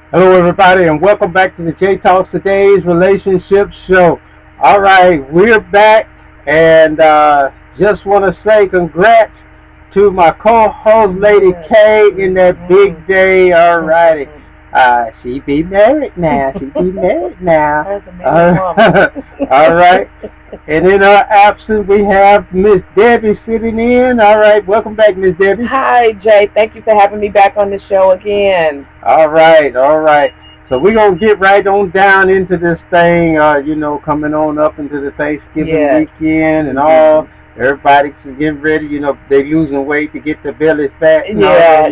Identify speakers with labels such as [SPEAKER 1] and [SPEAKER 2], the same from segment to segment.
[SPEAKER 1] Hello, everybody, and welcome back to the J Talks Today's Relationship Show. All right, we're back, and just want to say congrats to my co-host, Lady K, in that big day. All righty. She be married now. All right. And in our absence, we have Miss Debbie sitting in. All right. Welcome back, Miss Debbie.
[SPEAKER 2] Hi, Jay. Thank you for having me back on the show again.
[SPEAKER 1] All right. So we're going to get right on down into this thing, coming on up into the Thanksgiving weekend and all. Everybody's getting ready, they losing weight to get their bellies fat.
[SPEAKER 2] Yeah.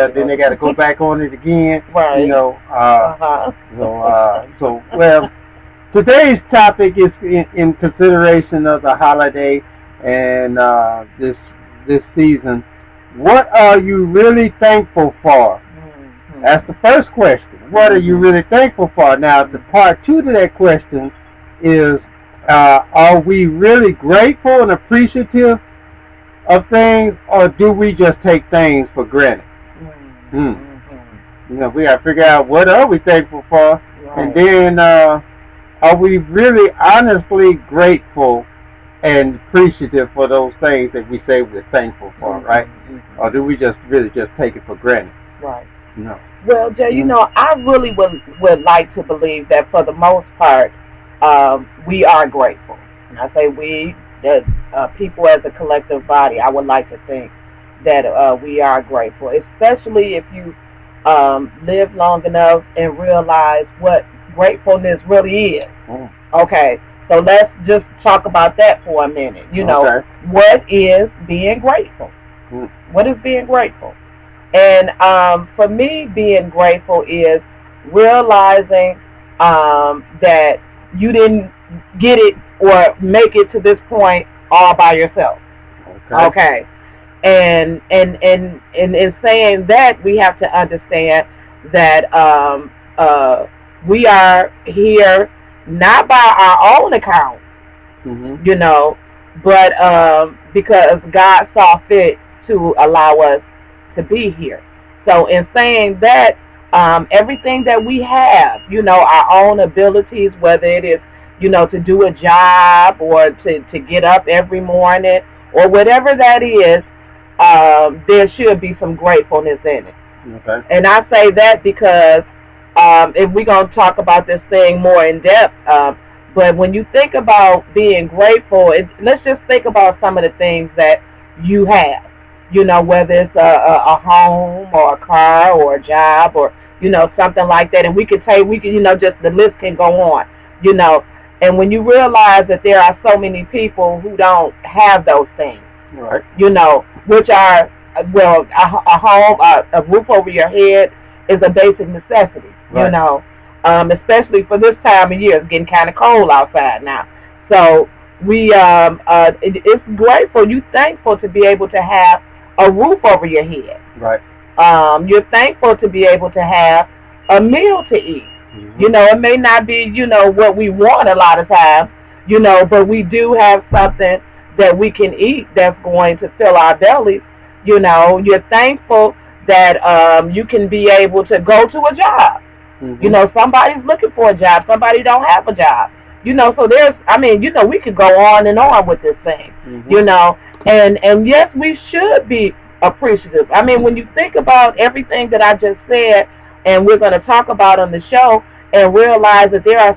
[SPEAKER 1] Then they got to go back on it again.
[SPEAKER 2] Right.
[SPEAKER 1] Well, today's topic is in consideration of the holiday and this season. What are you really thankful for? Mm-hmm. That's the first question. What are you really thankful for? Now, the part two to that question is, are we really grateful and appreciative of things, or do we just take things for granted? Mm-hmm. We got to figure out what are we thankful for, right. And then are we really honestly grateful and appreciative for those things that we say we're thankful for, right? Mm-hmm. Or do we just really just take it for granted?
[SPEAKER 2] Right.
[SPEAKER 1] No.
[SPEAKER 2] Well, Jay, I really would like to believe that for the most part, we are grateful. And I say we, that people as a collective body, I would like to think that we are grateful, especially if you live long enough and realize what gratefulness really is. Mm. Okay, so let's just talk about that for a minute. What is being grateful? Mm. What is being grateful? And for me, being grateful is realizing that you didn't get it or make it to this point all by yourself. Okay. And in saying that, we have to understand that we are here not by our own account, but because God saw fit to allow us to be here. So in saying that, everything that we have, our own abilities, whether it is, to do a job or to get up every morning or whatever that is, there should be some gratefulness in it. Okay. And I say that because if we're going to talk about this thing more in depth, but when you think about being grateful, let's just think about some of the things that you have. Whether it's a home or a car or a job or, something like that. And we could just the list can go on, And when you realize that there are so many people who don't have those things, right. Which are, well, a home, a roof over your head is a basic necessity, right. Especially for this time of year. It's getting kind of cold outside now. So we, it's grateful, you're thankful to be able to have a roof over your head. Right. You're thankful to be able to have a meal to eat. Mm-hmm. It may not be, what we want a lot of times, but we do have something that we can eat that's going to fill our bellies. You're thankful that you can be able to go to a job. Mm-hmm. Somebody's looking for a job. Somebody don't have a job. So there's, we could go on and on with this thing, mm-hmm. And yes, we should be appreciative. When you think about everything that I just said, and we're going to talk about on the show, and realize that there is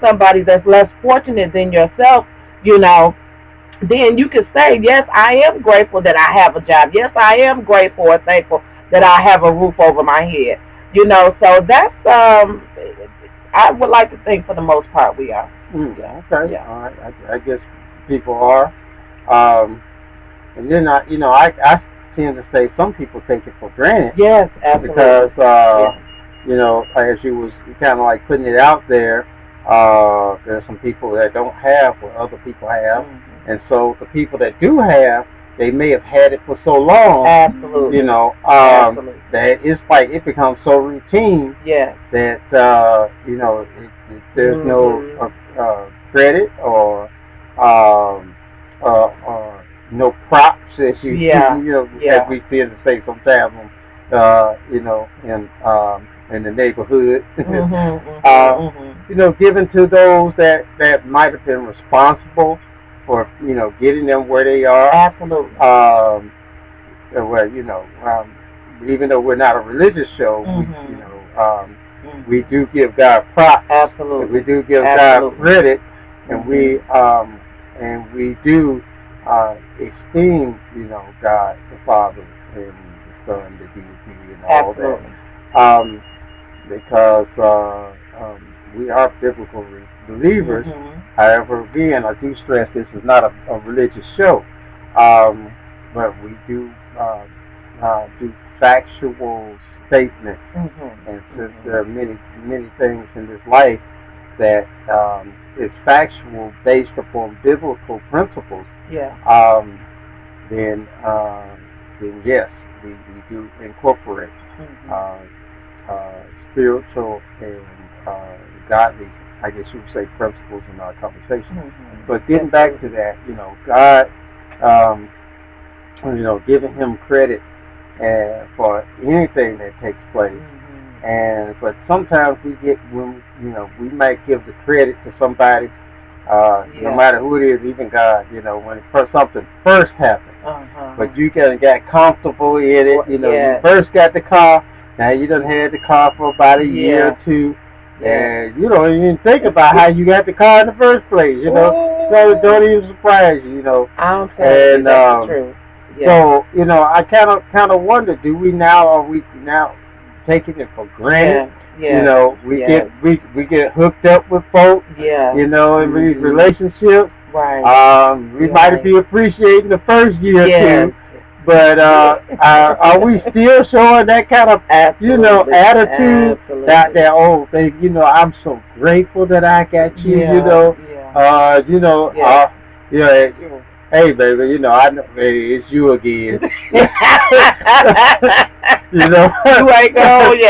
[SPEAKER 2] somebody that's less fortunate than yourself, then you can say, yes, I am grateful that I have a job. Yes, I am grateful or thankful that I have a roof over my head. So that's, I would like to think for the most part we are.
[SPEAKER 1] Yeah, okay. Yeah. All right. I guess people are. And then, I tend to say some people take it for granted.
[SPEAKER 2] Yes, absolutely.
[SPEAKER 1] Because
[SPEAKER 2] yes.
[SPEAKER 1] as you was kind of like putting it out there, there's some people that don't have what other people have, and so the people that do have, they may have had it for so long.
[SPEAKER 2] Absolutely.
[SPEAKER 1] Absolutely. That it's like it becomes so routine.
[SPEAKER 2] Yes.
[SPEAKER 1] That there's no credit or no props as as we tend to say sometimes, in the neighborhood, given to those that might have been responsible for getting them where they are.
[SPEAKER 2] Absolutely.
[SPEAKER 1] Even though we're not a religious show, we do give God props.
[SPEAKER 2] Absolutely.
[SPEAKER 1] We do give God credit, and we do esteem, God the Father and the Son, the deity, and all that. Because we are biblical believers. However, again, I do stress this is not a religious show, but we do do factual statements, and since there are many things in this life that is factual based upon biblical principles, then yes, we do incorporate spiritual and godly, I guess you would say, principles in our conversation. But getting back to that, God, giving Him credit for anything that takes place. But sometimes we might give the credit to somebody, no matter who it is, even God, when something first happened. But you got comfortable in it, you first got the car, now you done had the car for about a year or two, and you don't even think about how you got the car in the first place, so it don't even surprise you,
[SPEAKER 2] I'm telling you, that's true.
[SPEAKER 1] So, I kind of wonder, are we now taking it for granted? We get hooked up with folks, in these relationships.
[SPEAKER 2] Right.
[SPEAKER 1] We might be appreciating the first year or two, but are we still showing that kind of attitude? That old thing, I'm so grateful that I got you. Hey, baby, I know, hey, it's you again.
[SPEAKER 2] You ain't gone, you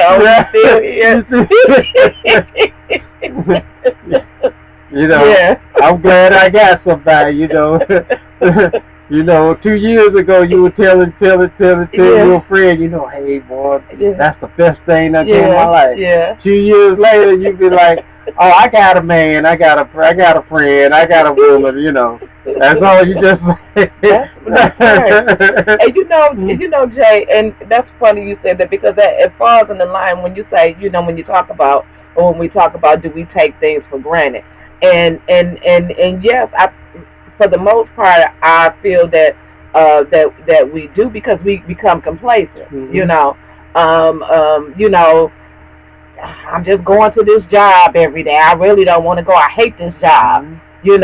[SPEAKER 2] still here.
[SPEAKER 1] I'm glad I got somebody, 2 years ago you were telling your friend, hey boy, that's the best thing I did in my life. 2 years later you be like, oh, I got a man, I got a friend, I got a woman, That's all you just say.
[SPEAKER 2] That's right. And Jay, and that's funny you said that, because it falls in the line when you say, when you talk about, or when we talk about, do we take things for granted? And yes, for the most part, I feel that that we do, because we become complacent. I'm just going to this job every day. I really don't want to go. I hate this job. And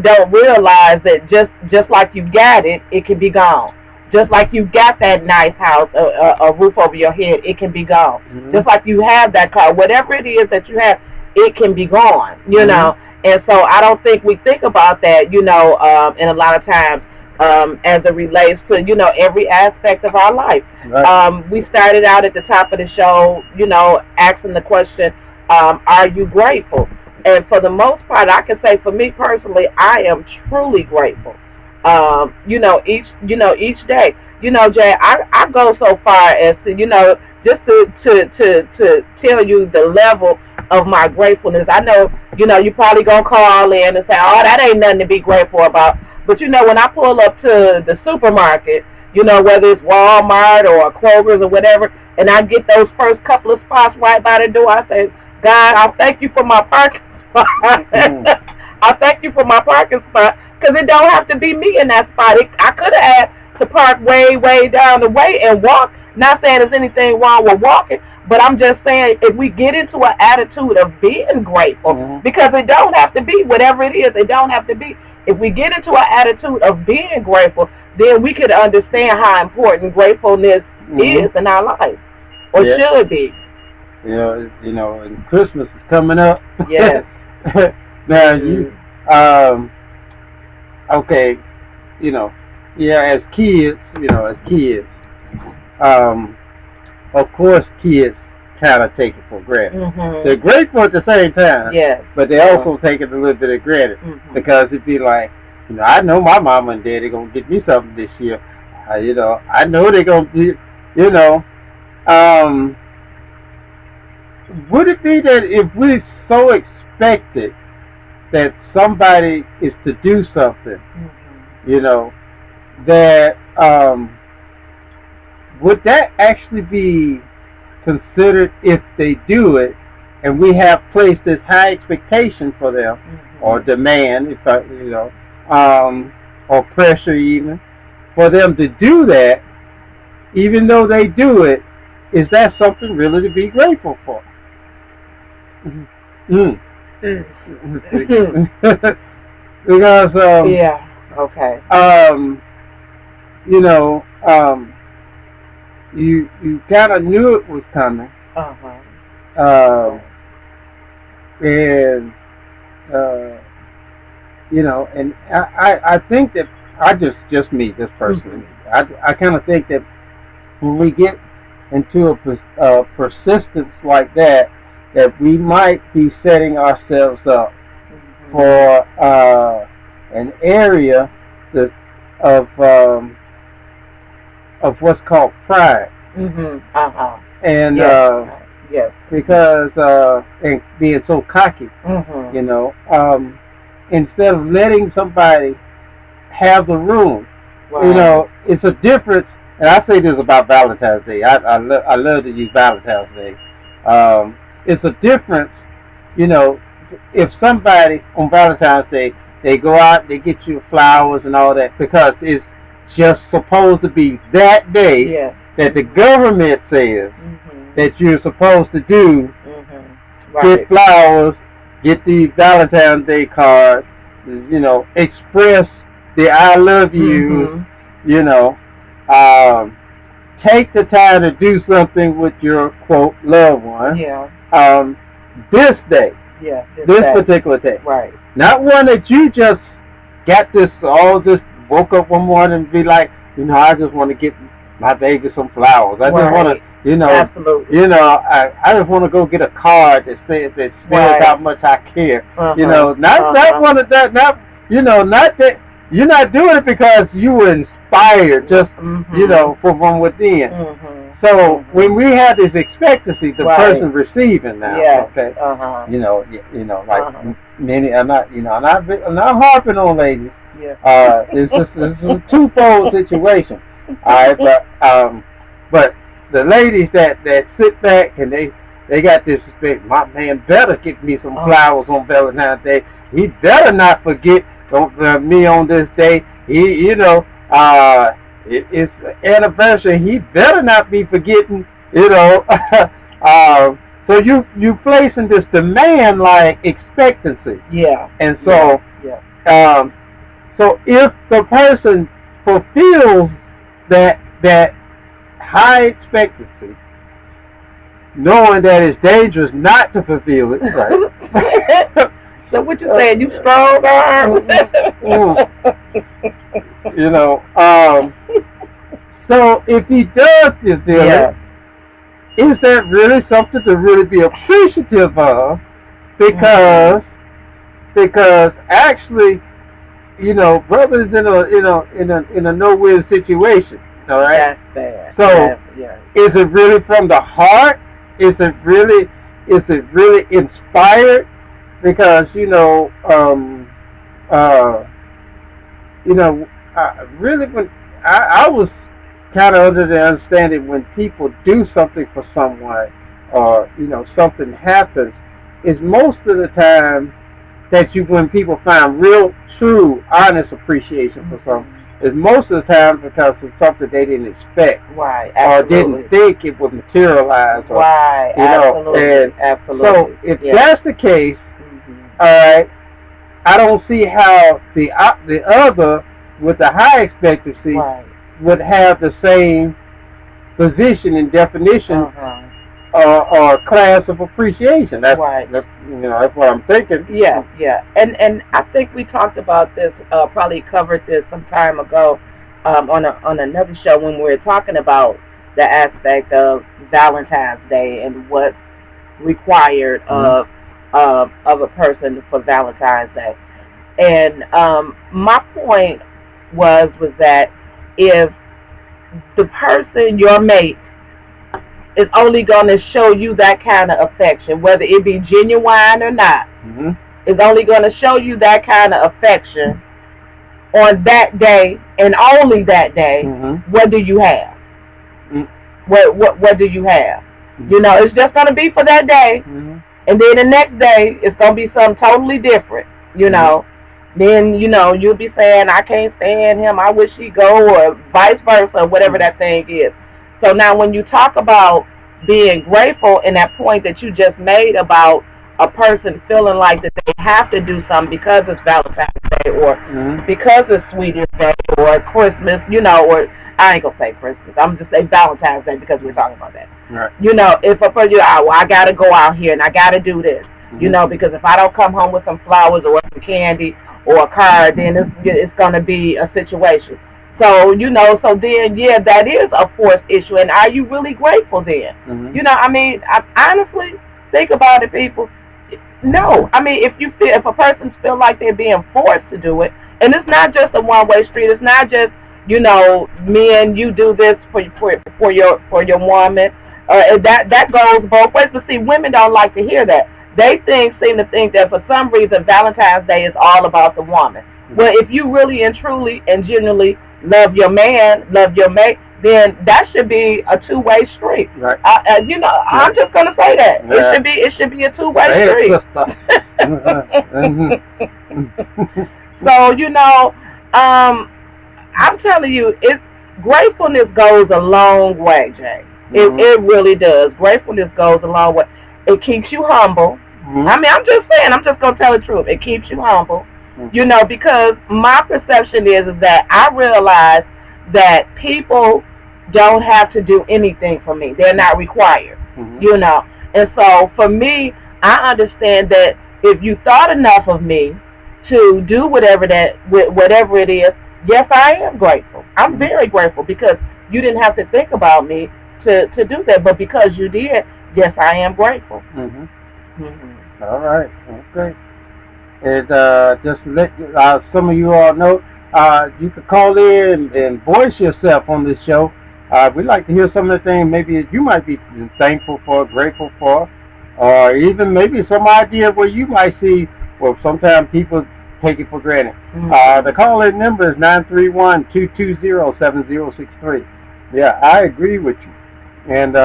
[SPEAKER 2] don't realize that just like you got it, it can be gone. Just like you got that nice house, a roof over your head, it can be gone. Just like you have that car, whatever it is that you have, it can be gone. And so I don't think we think about that, and a lot of times, as it relates to, every aspect of our life.
[SPEAKER 1] Right.
[SPEAKER 2] We started out at the top of the show, asking the question, are you grateful? And for the most part, I can say for me personally, I am truly grateful. Each day. Jay, I go so far as to, just to tell you the level of my gratefulness. I know, you probably gonna call in and say, oh, that ain't nothing to be grateful about. But when I pull up to the supermarket, whether it's Walmart or Kroger's or whatever, and I get those first couple of spots right by the door, I say, God, I thank you for my parking spot. I thank you for my parking spot, because it don't have to be me in that spot. I could have had to park way down the way and walk. Not saying there's anything wrong with walking, but I'm just saying, if we get into an attitude of being grateful, because it don't have to be whatever it is. It don't have to be. If we get into an attitude of being grateful, then we could understand how important gratefulness is in our life, or should be.
[SPEAKER 1] And Christmas is coming up.
[SPEAKER 2] Yes.
[SPEAKER 1] Now okay, as kids, of course, kids kind of take it for granted. They're grateful at the same time, but they also take it a little bit of granted because it'd be like, I know my mama and daddy gonna get me something this year. I know they're gonna be, would it be that if we so expected that somebody is to do something, that would that actually be considered if they do it, and we have placed this high expectation for them, or demand, or pressure even, for them to do that, even though they do it, is that something really to be grateful for? Because you kind of knew it was coming, and and I think that just me, just personally, I kind of think that when we get into a persistence like that we might be setting ourselves up for an area of what's called pride. And because and being so cocky, instead of letting somebody have the room, it's a difference. And I say this about Valentine's Day. I love to use Valentine's Day. It's a difference, if somebody on Valentine's Day, they go out, they get you flowers and all that, because it's just supposed to be that day that the government says that you're supposed to do, get flowers, get these Valentine's Day cards, express the I love you, take the time to do something with your, quote, loved one. This day. This particular day.
[SPEAKER 2] Right.
[SPEAKER 1] Not one that you just got woke up one morning and be like, I just want to get my baby some flowers. I just want to,
[SPEAKER 2] absolutely.
[SPEAKER 1] I just want to go get a card that says how much I care. Not one of that. Not that you're not doing it because you were inspired, just from within. So when we have this expectancy, the person receiving now, many are not, I'm not harping on ladies. It's a twofold situation. All right, but the ladies that sit back and they got this respect. My man better get me some flowers on Valentine's Day. He better not forget me on this day. It's anniversary. He better not be forgetting. So you placing this demand like expectancy. And so so if the person fulfills that high expectancy, knowing that it's dangerous not to fulfill it, right?
[SPEAKER 2] So what you saying? You strong arm?
[SPEAKER 1] So if he does fulfill it, is that really something to really be appreciative of? Because actually, brother's in a no-win situation. All right.
[SPEAKER 2] That's bad.
[SPEAKER 1] So is it really from the heart? Is it really inspired? Because really when I was kind of under the understanding when people do something for someone, or something happens, is most of the time that when people find real, true, honest appreciation for something, is most of the time because it's something they didn't expect,
[SPEAKER 2] right?
[SPEAKER 1] Or didn't think it would materialize, or,
[SPEAKER 2] right? Absolutely.
[SPEAKER 1] So if that's the case, all right, I don't see how the other with the high expectancy would have the same position and definition or class of appreciation. That's that's what I'm thinking.
[SPEAKER 2] Yeah. And I think we talked about this, probably covered this some time ago, on another show when we were talking about the aspect of Valentine's Day and what's required of a person for Valentine's Day. And my point was that if the person, your mate, is only going to show you that kind of affection, whether it be genuine or not, is only going to show you that kind of affection on that day and only that day, what do you have? What do you have? You know, it's just going to be for that day, and then the next day it's going to be something totally different, you know. Then, you know, you'll be saying, I can't stand him, I wish he'd go, or vice versa, whatever that thing is. So now when you talk about being grateful and that point that you just made about a person feeling like that they have to do something because it's Valentine's Day or because it's Sweetest Day or Christmas, you know, or I ain't going to say Christmas, I'm just saying Valentine's Day because we're talking about that.
[SPEAKER 1] Right.
[SPEAKER 2] You know, if a person, well, I got to go out here and I got to do this, you know, because if I don't come home with some flowers or some candy or a card, then it's going to be a situation. So, you know, so then, yeah, that is a forced issue. And are you really grateful then? You know, I mean, honestly, think about it, people. No. I mean, if a person feels like they're being forced to do it, and it's not just a one-way street. It's not just, you know, men, you do this for your woman. That goes both ways. But see, women don't like to hear that. They seem to think that for some reason Valentine's Day is all about the woman. Well, if you really and truly and genuinely love your man, love your mate, then that should be a two-way street.
[SPEAKER 1] Right.
[SPEAKER 2] You know, I'm just gonna say that it should be a two-way street. So, you know, I'm telling you, gratefulness goes a long way, Jay. It really does. Gratefulness goes a long way. It keeps you humble. I mean, I'm just saying, I'm just going to tell the truth. It keeps you humble, you know, because my perception is that I realize that people don't have to do anything for me. They're not required, you know. And so for me, I understand that if you thought enough of me to do whatever it is, yes, I am grateful. I'm very grateful because you didn't have to think about me to do that. But because you did, yes, I am grateful.
[SPEAKER 1] All right. Okay. And just to let some of you all know, you can call in and voice yourself on this show. We'd like to hear some of the things maybe you might be thankful for, grateful for, or even maybe some idea where you might see, well, sometimes people take it for granted. The call-in number is 931-220-7063. Yeah, I agree with you. And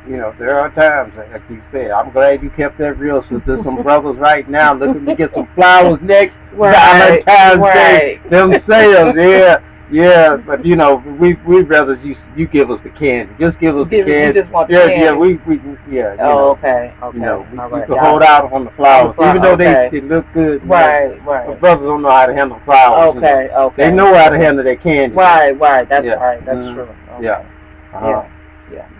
[SPEAKER 1] you know, there are times, like you said, I'm glad you kept that real. So there's some brothers right now looking to get some flowers next Valentine's Day themselves. Yeah, but you know, we rather you give us the candy. Just give us the candy.
[SPEAKER 2] You just want the candy.
[SPEAKER 1] Okay. You know, we can hold out on the flowers, even though they look good.
[SPEAKER 2] Right.
[SPEAKER 1] The brothers don't know how to handle flowers.
[SPEAKER 2] Okay.
[SPEAKER 1] They know how to handle their candy.
[SPEAKER 2] Right. That's right. That's true. Okay.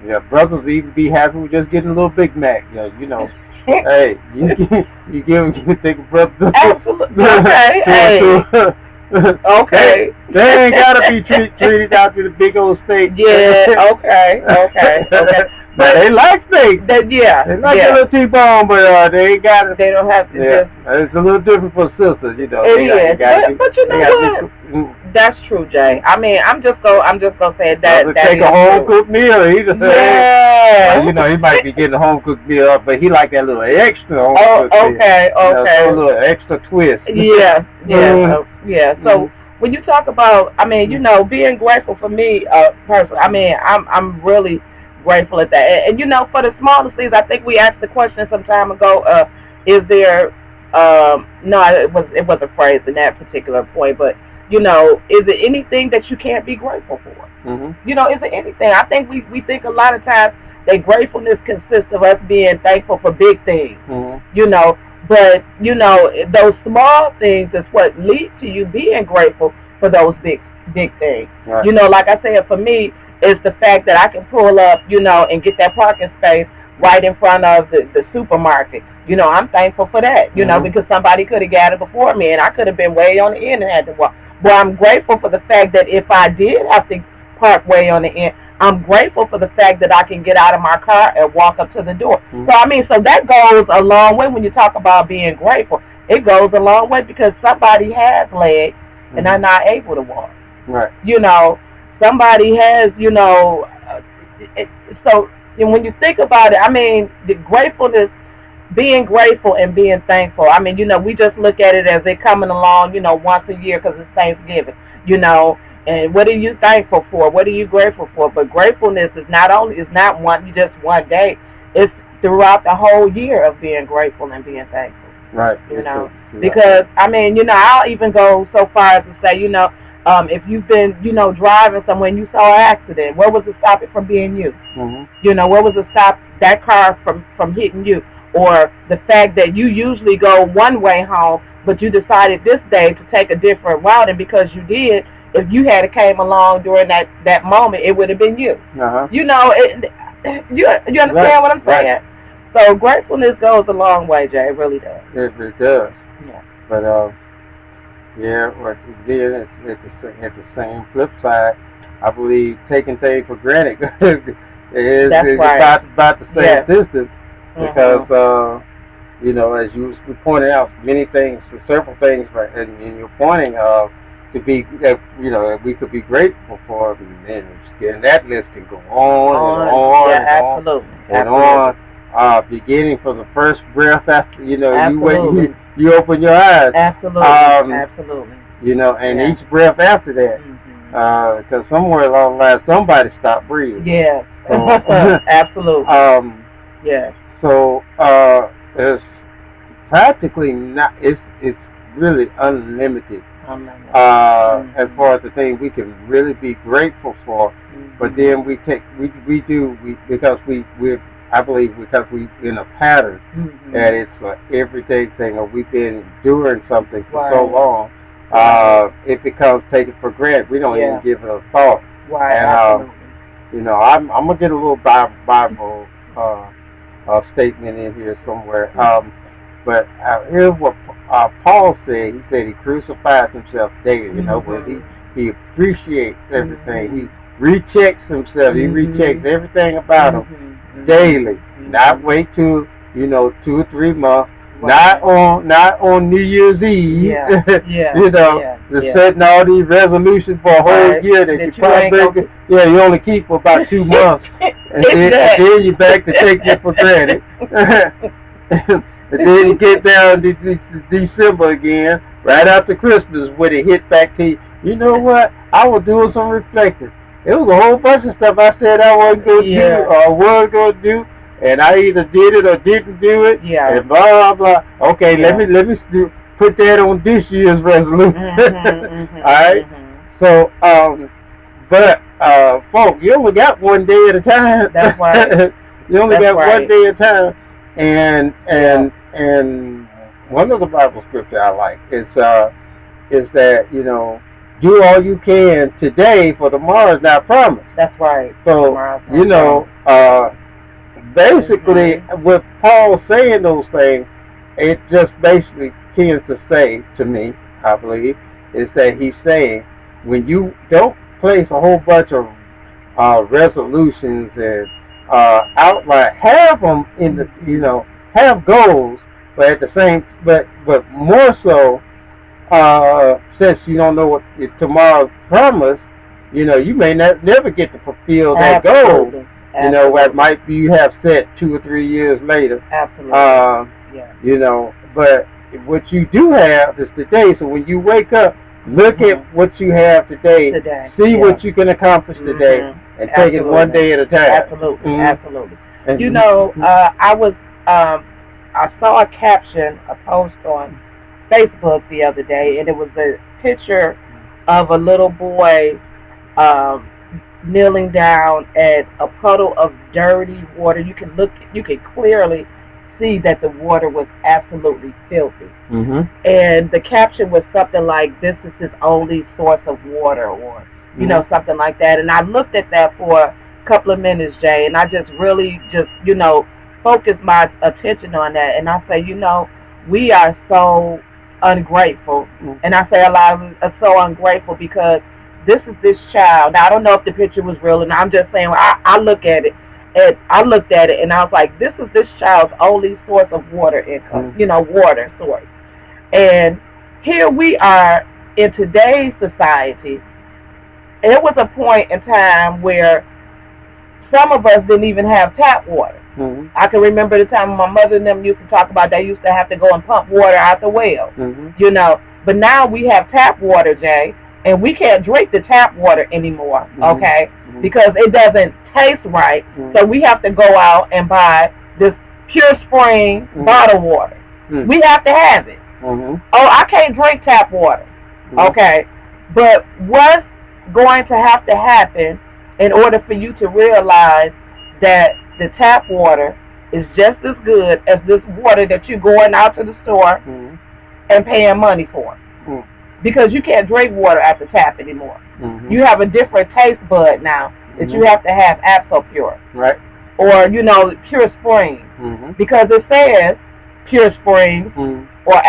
[SPEAKER 1] Yeah, brothers even be happy with just getting a little Big Mac. You know, hey, you give them, take a brother.
[SPEAKER 2] Absolutely. Okay. Okay.
[SPEAKER 1] They ain't gotta be treated out to the big old steak.
[SPEAKER 2] Yeah. Okay.
[SPEAKER 1] But they like steak. They like a little T-bone, but they ain't got it.
[SPEAKER 2] They don't have to just.
[SPEAKER 1] It's a little different for sisters, you know.
[SPEAKER 2] It is. But you know what? That's true, Jay. I mean, I'm just gonna say that.
[SPEAKER 1] Take a home cooked meal. He just you know, he might be getting a home cooked meal, but he like that little extra home cooked meal.
[SPEAKER 2] Okay.
[SPEAKER 1] A little extra twist.
[SPEAKER 2] Yeah. So when you talk about, I mean, you know, being grateful for me, personally, I mean, I'm really grateful at that. And you know, for the smallest things, I think we asked the question some time ago. Is there? No, it wasn't phrased in that particular point, but you know, is there anything that you can't be grateful for? You know, is there anything? I think we think a lot of times that gratefulness consists of us being thankful for big things. You know, But those small things is what lead to you being grateful for those big things.
[SPEAKER 1] Right.
[SPEAKER 2] Like I said, for me, it's the fact that I can pull up, and get that parking space right in front of the supermarket. I'm thankful for that. Because somebody could have got it before me, and I could have been way on the end and had to walk. But I'm grateful for the fact that if I did have to park way on the end, I'm grateful for the fact that I can get out of my car and walk up to the door.
[SPEAKER 1] Mm-hmm.
[SPEAKER 2] So that goes a long way when you talk about being grateful. It goes a long way because somebody has legs and they're not able to walk.
[SPEAKER 1] Right.
[SPEAKER 2] Somebody has, so when you think about it, the gratefulness, being grateful and being thankful. We just look at it as it coming along, once a year because it's Thanksgiving, and what are you thankful for? What are you grateful for? But gratefulness is not just one day. It's throughout the whole year of being grateful and being thankful.
[SPEAKER 1] Right.
[SPEAKER 2] Because I'll even go so far as to say, if you've been, driving somewhere and you saw an accident, what was to stop it from being you?
[SPEAKER 1] Mm-hmm.
[SPEAKER 2] What was to stop that car from hitting you? Or the fact that you usually go one way home, but you decided this day to take a different route, and because you did, if you had came along during that moment, it would have been you.
[SPEAKER 1] Uh-huh.
[SPEAKER 2] You understand what I'm saying?
[SPEAKER 1] Right.
[SPEAKER 2] So gratefulness goes a long way, Jay. It really does.
[SPEAKER 1] It does.
[SPEAKER 2] Yeah.
[SPEAKER 1] But again, at the same flip side, I believe taking things for granted is
[SPEAKER 2] right.
[SPEAKER 1] about the same distance. Because as you pointed out, several things, right, and you're pointing to be that we could be grateful for, and that list can go on and on
[SPEAKER 2] and
[SPEAKER 1] absolutely.
[SPEAKER 2] On and
[SPEAKER 1] on. Beginning from the first breath after
[SPEAKER 2] absolutely.
[SPEAKER 1] you open your eyes.
[SPEAKER 2] Absolutely. Absolutely.
[SPEAKER 1] And each breath after that, because somewhere along the line somebody stopped breathing.
[SPEAKER 2] Yeah.
[SPEAKER 1] So,
[SPEAKER 2] absolutely.
[SPEAKER 1] Yeah. So it's practically not. It's really unlimited. As far as the things we can really be grateful for, but then because I believe because we in a pattern that it's an everyday thing, or we've been doing something for so long, it becomes taken for granted. We don't even give it a thought.
[SPEAKER 2] Right.
[SPEAKER 1] And I'm gonna get a little Bible statement in here somewhere. But here's what Paul said. He said he crucifies himself daily. Where he appreciates everything. He rechecks himself. He rechecks everything about him daily. Not wait till 2 or 3 months. Not on New Year's Eve. Setting all these resolutions for a whole year that you probably you only keep for about 2 months, and then you're back to taking it for granted. And then you get down to December again, right after Christmas, when it hit back to you. You know what? I was doing some reflecting. There was a whole bunch of stuff I said I wasn't going to do or was going to do, and I either did it or didn't do it.
[SPEAKER 2] Yeah.
[SPEAKER 1] And blah blah blah. Okay, let me put that on this year's resolution. All right. So, but folks, you only got one day at a time.
[SPEAKER 2] That's right.
[SPEAKER 1] You only got one day at a time. And one of the Bible scripture I like is that do all you can today, for tomorrow is not promised.
[SPEAKER 2] That's right.
[SPEAKER 1] So basically, with Paul saying those things, it just basically tends to say to me, I believe, is that he's saying when you don't place a whole bunch of resolutions and outline, have them in the have goals, but at the same but more so since you don't know what tomorrow's promise, you may never get to fulfill that goal. What might be you have set 2 or 3 years later.
[SPEAKER 2] Absolutely.
[SPEAKER 1] But what you do have is today. So when you wake up, look at what you have today. See what you can accomplish today, and take it one day at a time.
[SPEAKER 2] Absolutely. Absolutely. I saw a caption, a post on Facebook the other day, and it was a picture of a little boy kneeling down at a puddle of dirty water. You can clearly see that the water was absolutely filthy.
[SPEAKER 1] Mm-hmm.
[SPEAKER 2] And the caption was something like, "This is his only source of water," or something like that. And I looked at that for a couple of minutes, Jay, and I just really just focused my attention on that. And I say, we are so ungrateful. And I say a lot of us are so ungrateful because this child. Now I don't know if the picture was real, and I'm just saying I look at it. And I looked at it and I was like, this is this child's only source of water income, water source. And here we are in today's society. It was a point in time where some of us didn't even have tap water.
[SPEAKER 1] Mm-hmm.
[SPEAKER 2] I can remember the time when my mother and them used to talk about they used to have to go and pump water out the well.
[SPEAKER 1] Mm-hmm.
[SPEAKER 2] But now we have tap water, Jay, and we can't drink the tap water anymore, okay?
[SPEAKER 1] Mm-hmm.
[SPEAKER 2] Because it doesn't taste right. So we have to go out and buy this Pure Spring bottled water. We have to have it. Oh, I can't drink tap water, okay? But what's going to have to happen in order for you to realize that the tap water is just as good as this water that you're going out to the store and paying money for? Because you can't drink water at the tap anymore. You have a different taste bud now that you have to have Pure.
[SPEAKER 1] Right.
[SPEAKER 2] Or, Pure Spring. Because it says Pure Spring or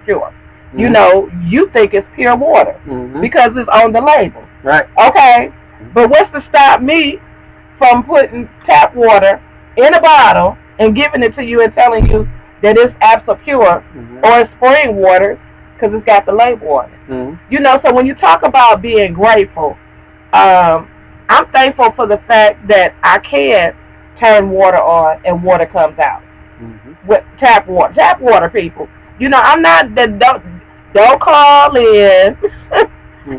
[SPEAKER 2] Pure. You think it's pure water because it's on the label.
[SPEAKER 1] Right.
[SPEAKER 2] Okay. But what's to stop me from putting tap water in a bottle and giving it to you and telling you that it's Pure or it's spring water because it's got the label on it? So when you talk about being grateful, I'm thankful for the fact that I can turn water on and water comes out. With tap water, people. I'm not that. Don't call in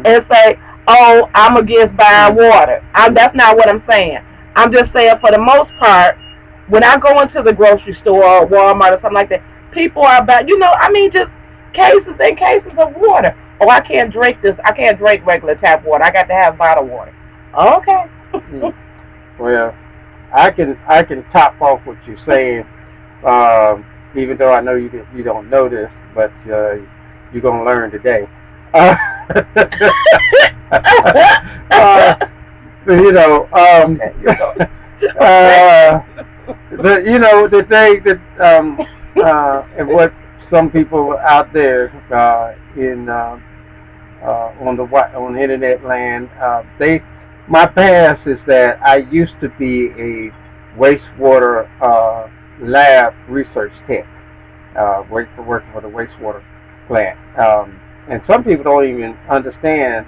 [SPEAKER 2] and say, "Oh, I'm against buying water." That's not what I'm saying. I'm just saying, for the most part, when I go into the grocery store or Walmart or something like that, people are about, just cases and cases of water. Oh, I can't drink this. I can't drink regular tap water. I got to have bottled water. Okay.
[SPEAKER 1] Well, I can top off what you're saying, even though I know you don't know this, but you're gonna learn today. The thing that and what some people out there on the internet land, my past is that I used to be a wastewater lab research tech, working for the wastewater plant. And some people don't even understand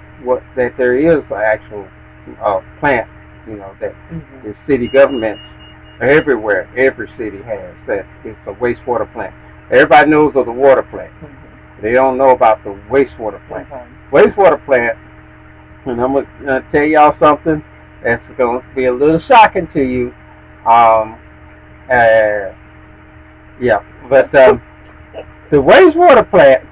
[SPEAKER 1] that there is an actual plant, that the city governments everywhere, every city has, that it's a wastewater plant. Everybody knows of the water plant. They don't know about the wastewater plant. Wastewater plant, and I'm going to tell y'all something that's going to be a little shocking to you. But the wastewater plant,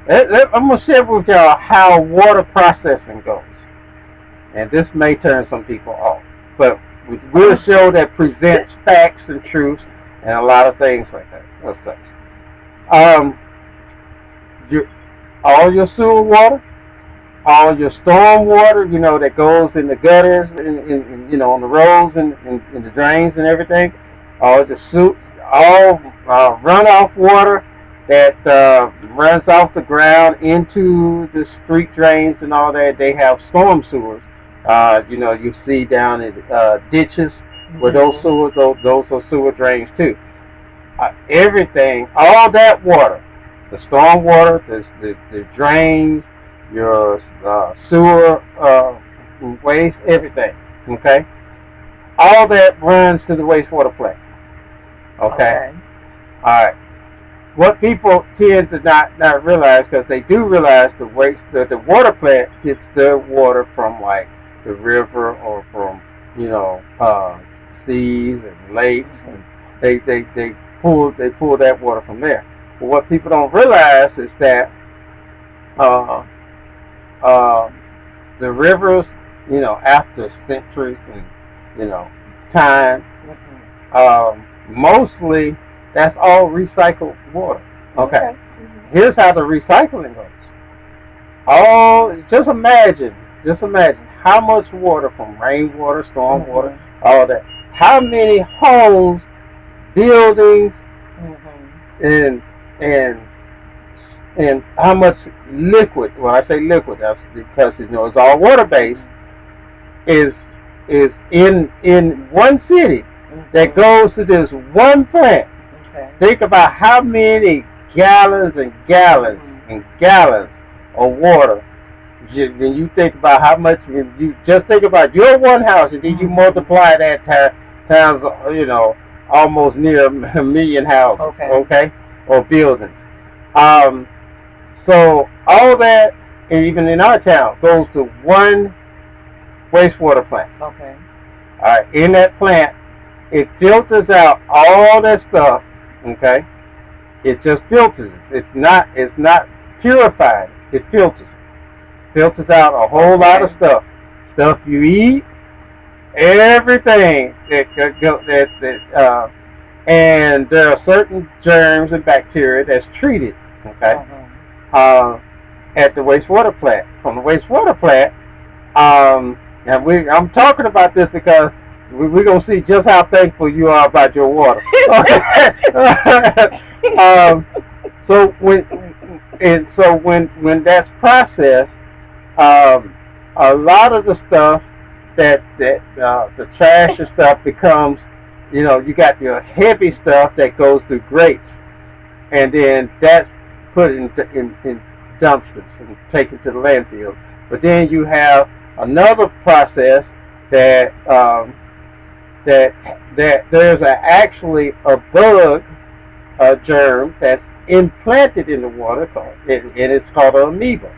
[SPEAKER 1] I'm going to share with y'all how water processing goes. And this may turn some people off, but we're a show that presents facts and truths and a lot of things like that. What's that? All your sewer water, all your storm water, that goes in the gutters, and on the roads and in the drains and everything, all runoff water that runs off the ground into the street drains and all that. They have storm sewers. You see down in ditches where those are sewer drains too. Everything, all that water, the storm water, the drains, your sewer waste, everything, okay? All that runs to the wastewater plant, okay? All right. What people tend to not realize, because they do realize the water plant gets their water from like the river or from seas and lakes, and they pull that water from there. But what people don't realize is that the rivers, after centuries and time, mostly That's all recycled water. Okay.
[SPEAKER 2] Okay. Mhm.
[SPEAKER 1] Here's how the recycling goes. Oh, just imagine how much water from rainwater, stormwater,
[SPEAKER 2] Mhm.
[SPEAKER 1] all that. How many homes, buildings,
[SPEAKER 2] Mhm.
[SPEAKER 1] and and and how much liquid? When I say liquid, that's because it's all water based.
[SPEAKER 2] Mhm.
[SPEAKER 1] Is in one city that
[SPEAKER 2] Mhm.
[SPEAKER 1] goes to this one plant.
[SPEAKER 2] Okay.
[SPEAKER 1] Think about how many gallons and gallons
[SPEAKER 2] Mhm.
[SPEAKER 1] and gallons of water. When you think about how much, when you just think about your one house, and then you
[SPEAKER 2] Mhm.
[SPEAKER 1] multiply that times, almost near a million houses,
[SPEAKER 2] Okay.
[SPEAKER 1] okay, or buildings. Um, so all that, and even in our town, goes to one wastewater plant.
[SPEAKER 2] Okay.
[SPEAKER 1] All right, in that plant, it filters out all that stuff. Okay, it just filters it. It's not purified. It filters out a whole lot of
[SPEAKER 2] Okay.
[SPEAKER 1] stuff you eat, everything and there are certain germs and bacteria that's treated. Okay,
[SPEAKER 2] Uh-huh.
[SPEAKER 1] uh, at the wastewater plant. From the wastewater plant, and I'm talking about this because we're gonna see just how thankful you are about your water. um, so when that's processed, um, a lot of the stuff that the trash and stuff becomes, you got your heavy stuff that goes through grates, and then that's put in dumpsters and taken to the landfill. But then you have another process that that that there's actually a bug, a germ that's implanted in the water, and it's called an amoeba.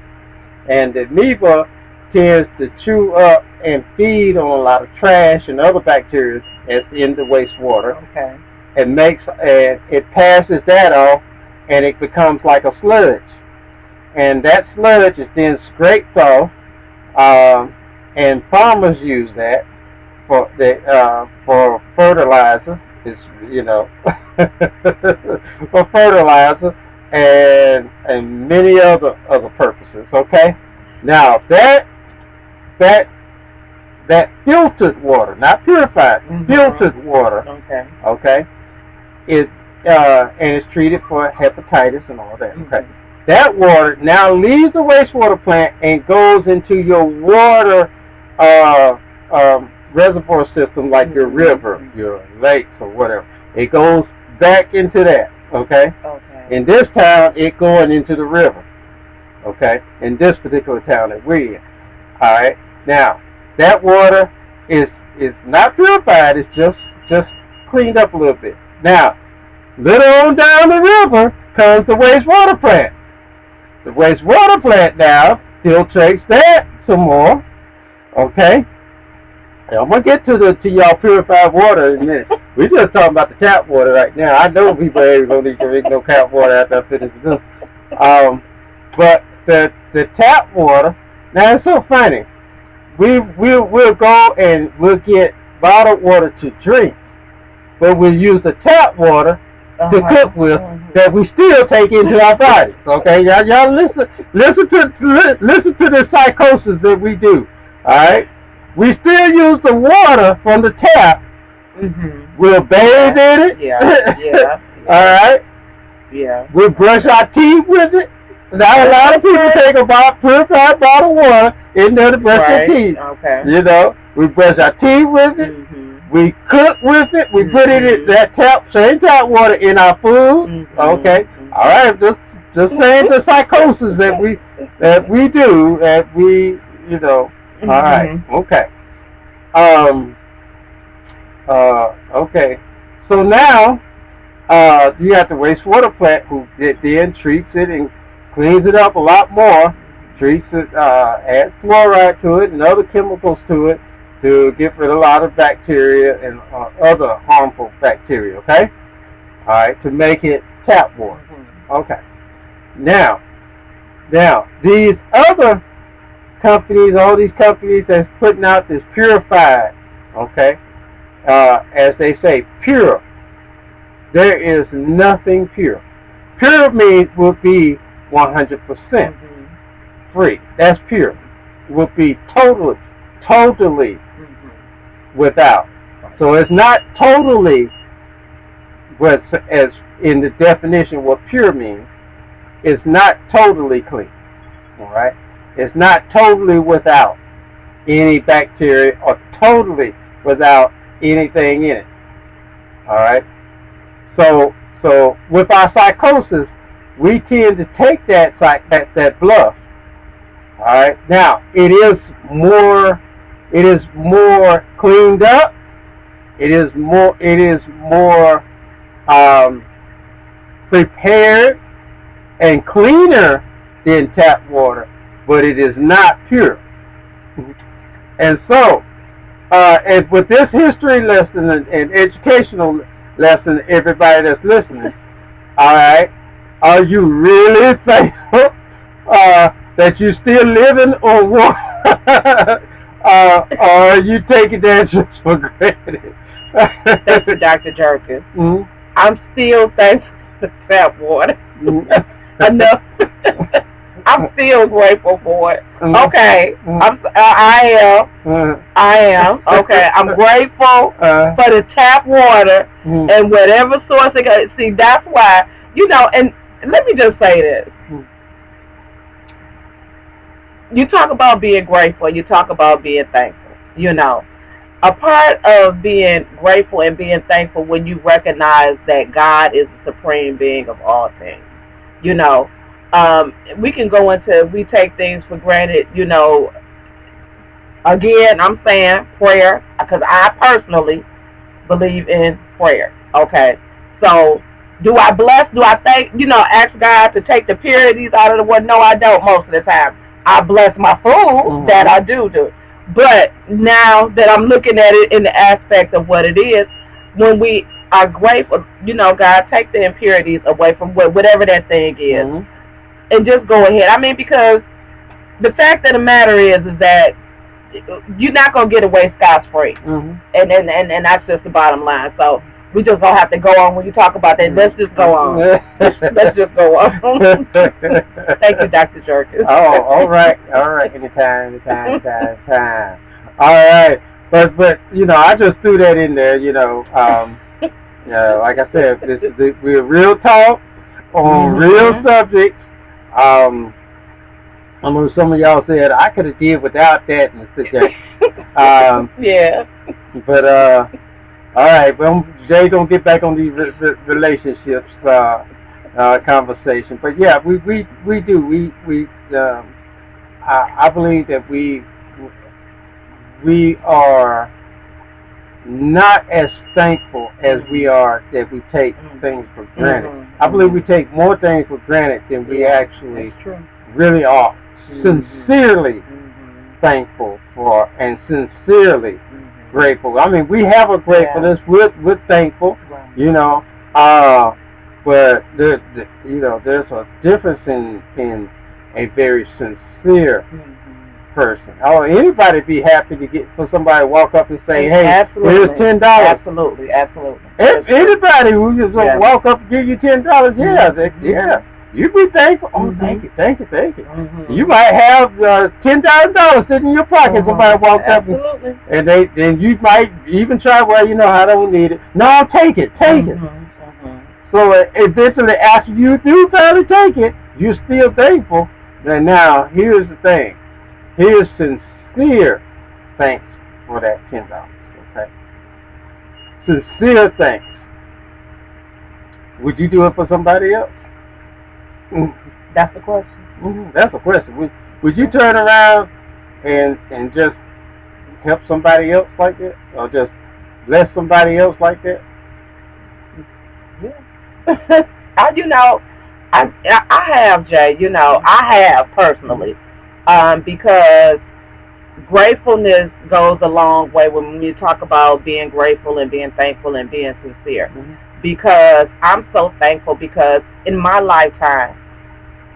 [SPEAKER 1] And the amoeba tends to chew up and feed on a lot of trash and other bacteria that's in the wastewater.
[SPEAKER 2] Okay.
[SPEAKER 1] It passes that off, and it becomes like a sludge. And that sludge is then scraped off, um, and farmers use that for fertilizer. It's for fertilizer and many other purposes. Okay, now that that filtered water, not purified,
[SPEAKER 2] Mhm.
[SPEAKER 1] filtered water.
[SPEAKER 2] Okay.
[SPEAKER 1] Okay, it and it's treated for hepatitis and all that. Okay,
[SPEAKER 2] Mhm.
[SPEAKER 1] that water now leaves the wastewater plant and goes into your water reservoir system, like your
[SPEAKER 2] Mhm.
[SPEAKER 1] river,
[SPEAKER 2] Mhm.
[SPEAKER 1] your lakes, or whatever. It goes back into that. Okay,
[SPEAKER 2] Okay.
[SPEAKER 1] in this town, it going into the river. Okay, in this particular town that we're in. All right, now that water is not purified. It's just cleaned up a little bit. Now, little on down the river comes the wastewater plant. The wastewater plant now filtrates that some more. Okay? And I'm gonna get to y'all purified water in a minute. We're just talking about the tap water right now. I know people ain't gonna need to drink no tap water after I finish this. But the tap water, now it's so funny. We'll go and we'll get bottled water to drink, but we use the tap water to
[SPEAKER 2] Uh-huh.
[SPEAKER 1] cook with,
[SPEAKER 2] Mhm.
[SPEAKER 1] that we still take into our bodies. Okay, y'all listen to the psychosis that we do. All right, we still use the water from the tap.
[SPEAKER 2] Mhm.
[SPEAKER 1] We'll bathe
[SPEAKER 2] Yeah.
[SPEAKER 1] in
[SPEAKER 2] Yeah.
[SPEAKER 1] it.
[SPEAKER 2] Yeah.
[SPEAKER 1] All
[SPEAKER 2] Yeah.
[SPEAKER 1] right,
[SPEAKER 2] Yeah.
[SPEAKER 1] we brush our teeth with it. Now a lot of people
[SPEAKER 2] Okay.
[SPEAKER 1] take a purified bottle of water in there to brush their
[SPEAKER 2] Right.
[SPEAKER 1] teeth.
[SPEAKER 2] Okay.
[SPEAKER 1] We brush our teeth with it.
[SPEAKER 2] Mhm.
[SPEAKER 1] We cook with it. We put it in
[SPEAKER 2] Mhm.
[SPEAKER 1] that same tap water in our food.
[SPEAKER 2] Mhm.
[SPEAKER 1] Okay, all
[SPEAKER 2] Mhm.
[SPEAKER 1] right. Just saying the psychosis that we do, that we All right.
[SPEAKER 2] Mhm.
[SPEAKER 1] Okay. Um. Okay. So now, you have the wastewater plant who then treats it and cleans it up a lot more. Treats it, adds fluoride to it and other chemicals to it to get rid of a lot of bacteria and other harmful bacteria. Okay, all right, to make it tap water.
[SPEAKER 2] Mhm.
[SPEAKER 1] Okay, now these other companies, all these companies that's putting out this purified, okay, as they say, pure. There is nothing pure. Pure means would be 100% free. That's pure. Would be totally without. So it's not totally what, as in the definition what pure means. It's not totally clean. All right. It's not totally without any bacteria or totally without anything in it. All right. So with our psychosis, we tend to take that bluff. All right. Now it is more cleaned up. It is more prepared and cleaner than tap water, but it is not pure. And so, and with this history lesson and educational lesson, everybody that's listening, all right, are you really thankful that you're still living, or what? Or are you taking that just for granted?
[SPEAKER 2] Thank you, Dr. Jerkins.
[SPEAKER 1] Mm-hmm.
[SPEAKER 2] I'm still thankful for tap water. Enough. I'm still grateful for it. Okay, I am. Okay, I'm grateful for the tap water and whatever source it got. See, that's why, and let me just say this. You talk about being grateful, you talk about being thankful. A part of being grateful and being thankful when you recognize that God is the supreme being of all things. We can go into, we take things for granted, again, I'm saying prayer, because I personally believe in prayer. Okay. So, do I bless, do I thank, ask God to take the impurities out of the water? No, I don't most of the time. I bless my food, that I do. But now that I'm looking at it in the aspect of what it is, when we are grateful, God, take the impurities away from whatever that thing is. And just go ahead. I mean, because the fact of the matter is that you're not going to get away scot-free. And that's just the bottom line. So we just going to have to go on when you talk about that. Let's just go on. Let's just go on. Thank you, Dr. Jerkins.
[SPEAKER 1] Oh, all right. Anytime. All right. But I just threw that in there, like I said, we're real talk on real subjects. I know some of y'all said I could have did without that in the situation.
[SPEAKER 2] Yeah.
[SPEAKER 1] But all right. Well, Jay gonna get back on these relationships conversation. But yeah, we do. I believe that we are not as thankful as we are that we take things for granted. I believe we take more things for granted than we actually really are sincerely thankful for and sincerely grateful. I mean, we have a gratefulness. We're thankful, but there's a difference in a very sincere person. Oh, anybody be happy to get for somebody to walk up and say, "Hey, here's $10."
[SPEAKER 2] Absolutely.
[SPEAKER 1] If anybody who just walk up and give you $10, yeah, you be thankful. Oh, thank you. You might have $10,000 sitting in your pocket. Somebody walked up and then you might even try. Well, I don't need it. No, take it. So eventually, after you do finally take it, you're still thankful. And now here's the thing. Here's sincere thanks for that $10. Okay, sincere thanks. Would you do it for somebody else?
[SPEAKER 2] That's the question.
[SPEAKER 1] That's a question. Would you turn around and just help somebody else like that, or just bless somebody else like that?
[SPEAKER 2] Yeah. I have, Jay. I have personally. Because gratefulness goes a long way when you talk about being grateful and being thankful and being sincere. Because I'm so thankful because in my lifetime,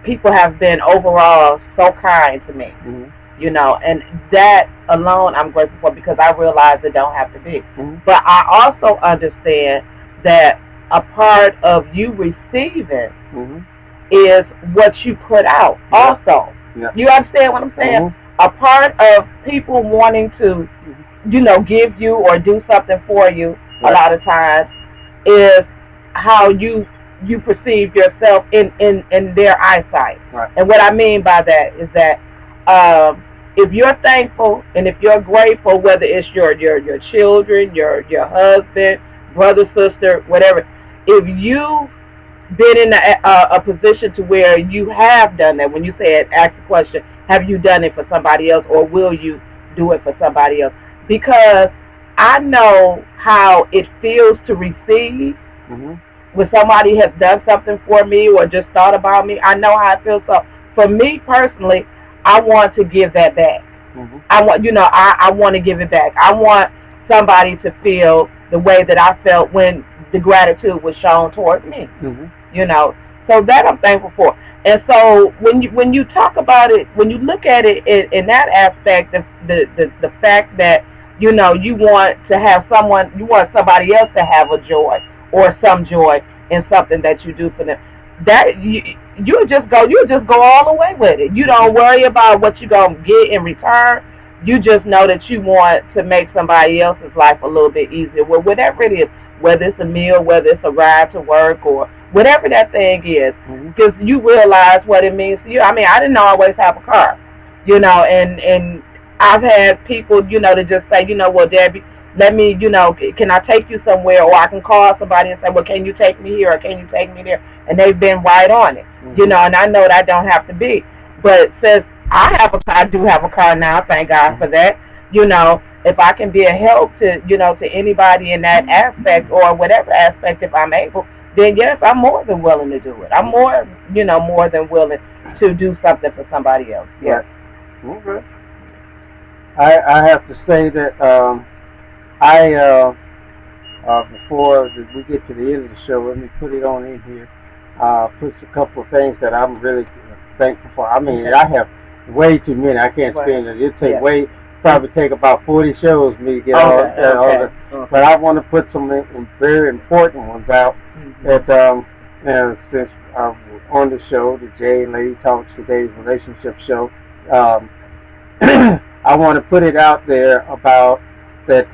[SPEAKER 2] people have been overall so kind to me, and that alone I'm grateful for because I realize it don't have to be. But I also understand that a part of you receiving
[SPEAKER 1] Mm-hmm.
[SPEAKER 2] is what you put out
[SPEAKER 1] Yeah.
[SPEAKER 2] also.
[SPEAKER 1] Yeah.
[SPEAKER 2] You understand what I'm saying?
[SPEAKER 1] Mm-hmm.
[SPEAKER 2] A part of people wanting to, give you or do something for you a
[SPEAKER 1] Right.
[SPEAKER 2] lot of times is how you perceive yourself in their eyesight.
[SPEAKER 1] Right.
[SPEAKER 2] And what I mean by that is that if you're thankful and if you're grateful, whether it's your children, your husband, brother, sister, whatever, if you been in a position to where you have done that, when you said ask the question, have you done it for somebody else or will you do it for somebody else? Because I know how it feels to receive.
[SPEAKER 1] Mm-hmm.
[SPEAKER 2] When somebody has done something for me or just thought about me, I know how it feels. So for me personally, I want to give that back.
[SPEAKER 1] Mm-hmm.
[SPEAKER 2] I want, I want to give it back. I want somebody to feel the way that I felt when the gratitude was shown towards me.
[SPEAKER 1] Mm-hmm.
[SPEAKER 2] So that I'm thankful for. And so when you talk about it, when you look at it in that aspect, the fact that you want to have someone, you want somebody else to have a joy or some joy in something that you do for them, that you just go all the way with it. You don't worry about what you're gonna get in return. You just know that you want to make somebody else's life a little bit easier. Well, whatever it is, whether it's a meal, whether it's a ride to work, or whatever that thing is, because you realize what it means to you. I mean, I didn't always have a car, and I've had people, to just say, well, Debbie, let me, can I take you somewhere, or I can call somebody and say, well, can you take me here, or can you take me there, and they've been right on it, and I know that don't have to be, but since I do have a car now, thank God for that, if I can be a help to, to anybody in that aspect or whatever aspect, if I'm able, then yes, I'm more than willing to do it. I'm more than willing to do something for somebody else. Yes.
[SPEAKER 1] Okay. I have to say that before we get to the end of the show, let me put it on in here. Put a couple of things that I'm really thankful for. I mean, I have way too many. I can't spend it. It take probably take about 40 shows for me to get all that. But I want to put some very important ones out that since on the show, the Jay and Lady Talks, today's relationship show. I want to put it out there about that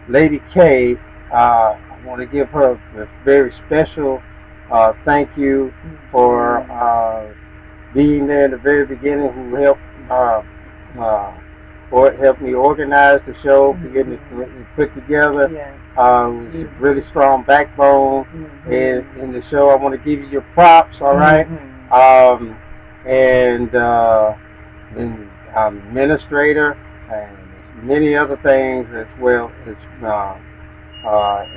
[SPEAKER 1] Lady K. I want to give her a very special thank you for being there in the very beginning, who helped me organize the show, getting it put together. Was a really strong backbone in the show. I want to give you your props, all right? And administrator and many other things as well as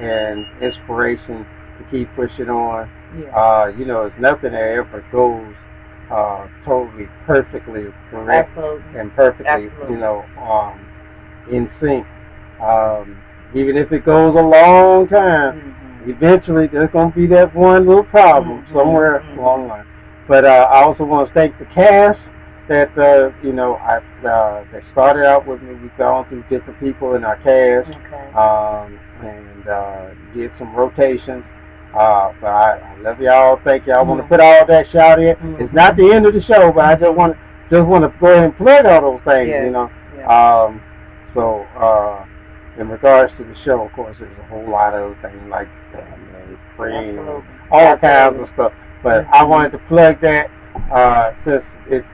[SPEAKER 1] and inspiration to keep pushing on. It's nothing that ever goes totally perfectly correct. Absolutely. And perfectly, in sync. Even if it goes a long time, eventually there's going to be that one little problem somewhere along the line. But I also want to thank the cast that that started out with me. We've gone through different people in our cast, and did some rotations. But I love y'all. Thank y'all. I want to put all that shout in. It's not the end of the show, but I just want to go ahead and plug all those things. So in regards to the show, of course, there's a whole lot of other things like family, friends, all kinds of stuff. But I wanted to plug that since it's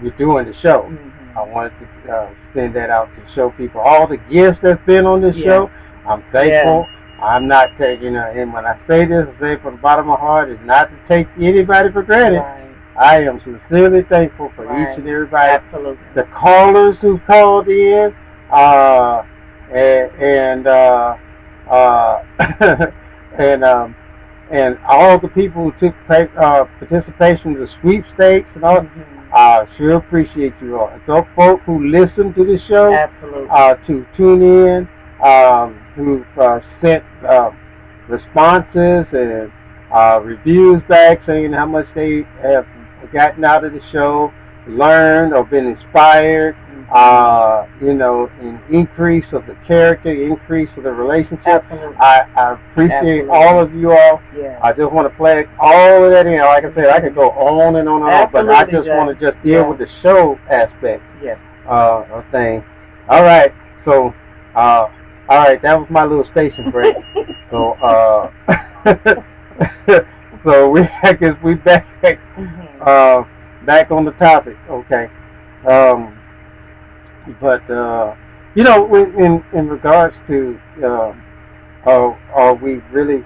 [SPEAKER 1] we're doing the show. I wanted to send that out to show people all the gifts that's been on this show. I'm thankful. I'm not taking, and when I say this, I say it from the bottom of my heart, is not to take anybody for granted. I am sincerely thankful for each and everybody. Absolutely. The callers who called in, and all the people who took participation in the sweepstakes and all. I sure appreciate you all. Those folks who listen to the show, to tune in, who sent responses and reviews back saying how much they have gotten out of the show, learned or been inspired. in increase of the character, increase of the relationship.
[SPEAKER 2] Absolutely.
[SPEAKER 1] I appreciate
[SPEAKER 2] Absolutely.
[SPEAKER 1] all of you all.
[SPEAKER 2] Yeah.
[SPEAKER 1] I just want to flag all of that in. Like I said, I could go on and on and on, but I just want to just deal with the show aspect of things. All right, so all right, that was my little station break. So so I guess we back back on the topic. Okay. But in regards to are we really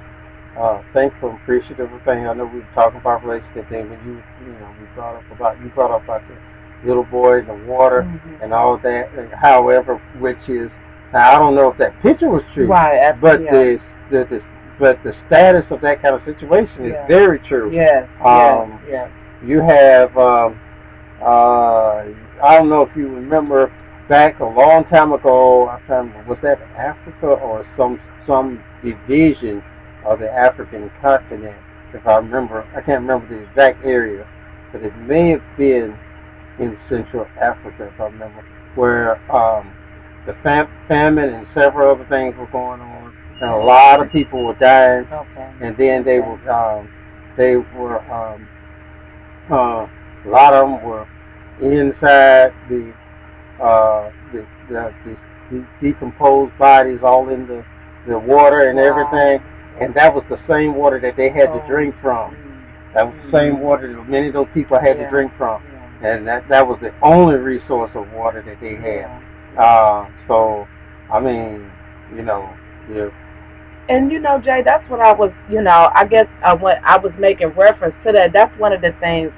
[SPEAKER 1] thankful and appreciative of things? I know we were talking about relationship things when you brought up about the little boy and the water and all that. However, which is now I don't know if that picture was true,
[SPEAKER 2] right?
[SPEAKER 1] But the status of that kind of situation is very true.
[SPEAKER 2] Yes.
[SPEAKER 1] You have I don't know if you remember back a long time ago. I can't remember, was that Africa or some division of the African continent? If I remember, I can't remember the exact area, but it may have been in Central Africa, if I remember, where the famine and several other things were going on, and a lot of people were dying. And then they were a lot of them were inside the decomposed bodies, all in the water and everything, and that was the same water that they had to drink from. That was the same water that many of those people had to drink from, and that was the only resource of water that they had. So, I mean, yeah.
[SPEAKER 2] And Jay, that's what I was, I guess when I was making reference to that, that's one of the things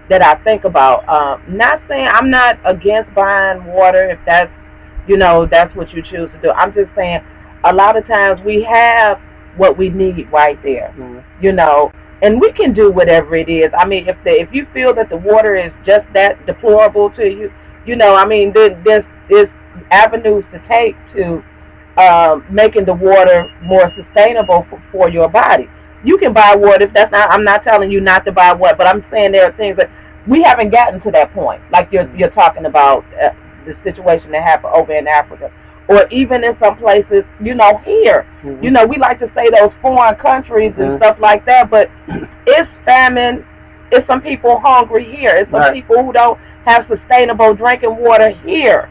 [SPEAKER 2] that I think about. Not saying I'm not against buying water if that's, that's what you choose to do. I'm just saying a lot of times we have what we need right there, and we can do whatever it is. I mean, if you feel that the water is just that deplorable to you, I mean, there's avenues to take to making the water more sustainable for your body. You can buy water if that's not. I'm not telling you not to buy water, but I'm saying there are things that we haven't gotten to that point. Like you're talking about the situation that happened over in Africa, or even in some places, here. We like to say those foreign countries and stuff like that, but it's famine. It's some people hungry here. It's some people who don't have sustainable drinking water here.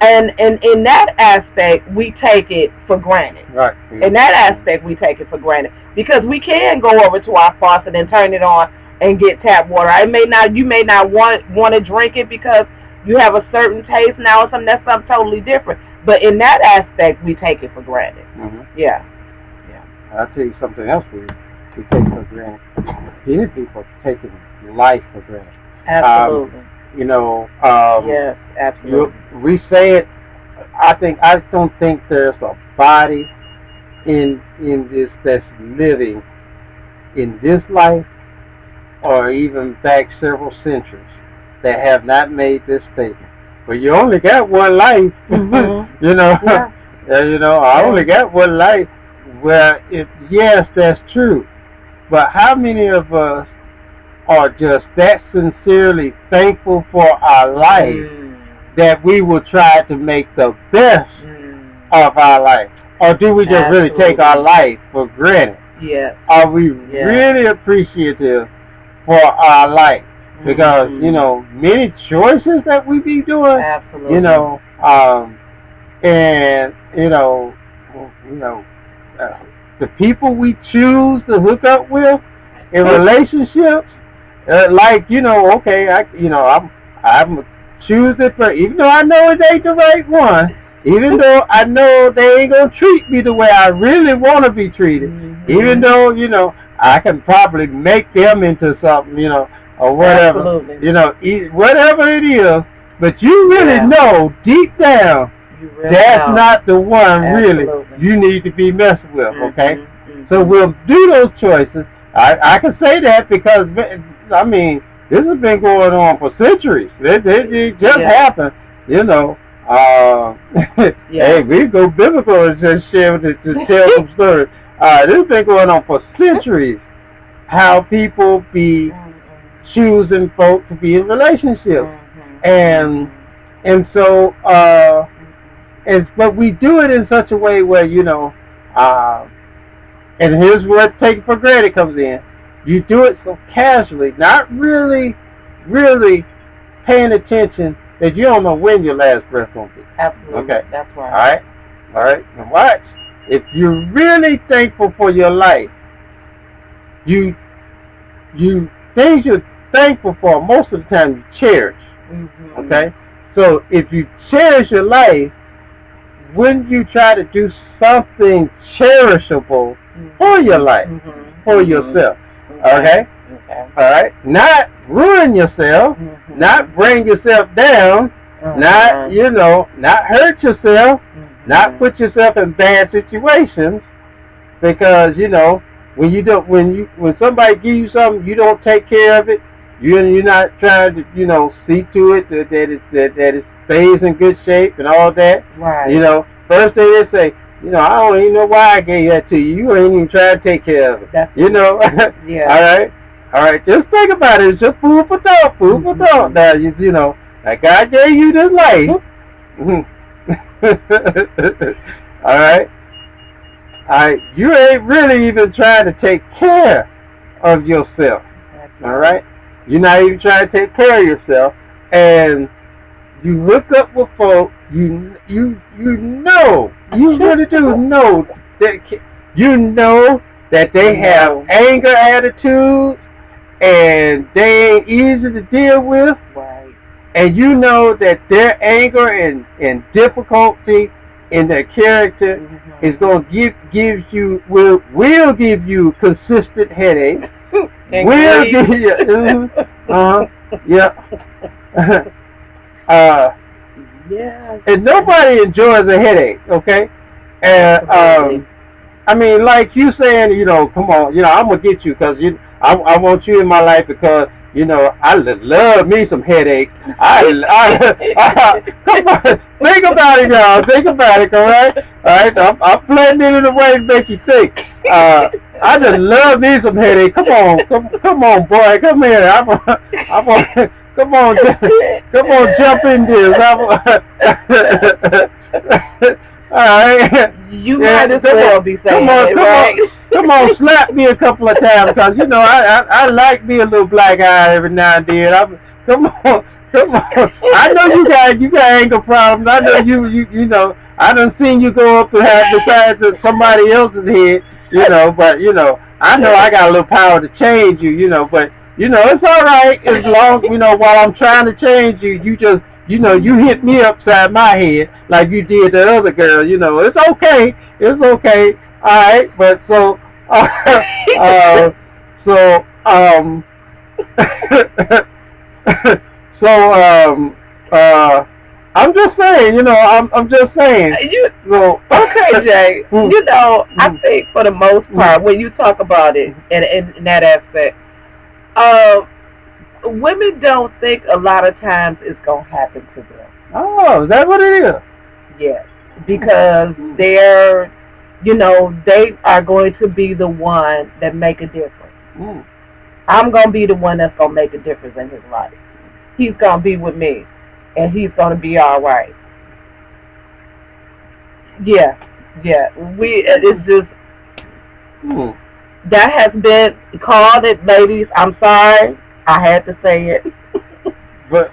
[SPEAKER 2] And in that aspect, we take it for granted.
[SPEAKER 1] Right.
[SPEAKER 2] In that aspect, we take it for granted because we can go over to our faucet and turn it on and get tap water. You may not want to drink it because you have a certain taste now or something. That's something totally different. But in that aspect, we take it for granted. Yeah.
[SPEAKER 1] I'll tell you something else we take for granted. Many people are taking life for granted.
[SPEAKER 2] Absolutely.
[SPEAKER 1] Yes,
[SPEAKER 2] absolutely.
[SPEAKER 1] We say it. I don't think there's a body in this that's living in this life, or even back several centuries, that have not made this statement. Well, you only got one life. I only got one life. Well, yes, that's true. But how many of us are just that sincerely thankful for our life that we will try to make the best of our life? Or do we just really take our life for granted?
[SPEAKER 2] Yes.
[SPEAKER 1] Are we really appreciative for our life? Because, many choices that we be doing, the people we choose to hook up with in relationships, I'm choose it for, even though I know it ain't the right one, even though I know they ain't gonna treat me the way I really want to be treated, even though I can probably make them into something, or whatever, whatever it is, but you really know deep down that's not the one really you need to be messing with. Okay, so we'll do those choices. I can say that because, I mean, this has been going on for centuries. It just happened, Hey, we go biblical and just share to tell some stories. This has been going on for centuries. How people be choosing folk to be in relationships, and so but we do it in such a way where uh, and here's where taking for granted comes in. You do it so casually, not really paying attention that you don't know when your last breath gonna be.
[SPEAKER 2] Absolutely.
[SPEAKER 1] Okay.
[SPEAKER 2] That's right.
[SPEAKER 1] All right. Now watch. If you're really thankful for your life, you things you're thankful for most of the time you cherish.
[SPEAKER 2] Mm-hmm.
[SPEAKER 1] Okay. So if you cherish your life, wouldn't you try to do something cherishable for your life, for yourself? Okay? All right? Not ruin yourself, not bring yourself down, not, not hurt yourself, not put yourself in bad situations, because, when somebody gives you something, you don't take care of it, you're not trying to, see to it that it stays in good shape and all that.
[SPEAKER 2] Right.
[SPEAKER 1] First thing they say, I don't even know why I gave that to you. You ain't even trying to take care of it.
[SPEAKER 2] Yeah.
[SPEAKER 1] All right. Just think about it. It's just food for thought. Food for thought. Now, like God gave you this life. All right. You ain't really even trying to take care of yourself. All right. You're not even trying to take care of yourself, and you look up with folk. You really do know that they have anger attitudes and they ain't easy to deal with.
[SPEAKER 2] Right.
[SPEAKER 1] And you know that their anger and difficulty in their character is going to will give you consistent headaches. Will give you
[SPEAKER 2] yeah.
[SPEAKER 1] And nobody enjoys a headache, okay? And I mean, like you saying, come on, I'm gonna get you because I want you in my life because I love me some headaches. Come on, think about it, y'all. Think about it, all right? All right, I'm planning it in a way to make you think. I just love me some headaches. Come on, boy, come here. Come on, jump in this. All right.
[SPEAKER 2] You might as well be saying right?
[SPEAKER 1] Come on, slap me a couple of times because I like me a little black eye every now and then. Come on. I know you got anger problems. I know you I done seen you go up to have the size of somebody else's head. But I know I got a little power to change you. But it's all right as long while I'm trying to change you. You just you hit me upside my head like you did the other girl. It's okay. It's okay. All right. But so I'm just saying. I'm just saying.
[SPEAKER 2] Okay, Jay. I think for the most part, when you talk about it in that aspect, women don't think a lot of times it's going to happen to them.
[SPEAKER 1] Oh, is that what it is?
[SPEAKER 2] Yes, because they're, they are going to be the one that make a difference. I'm going to be the one that's going to make a difference in his life. He's going to be with me, and he's going to be all right. Yeah. It's just, that has been, called it, ladies, I'm sorry. I had to say it. But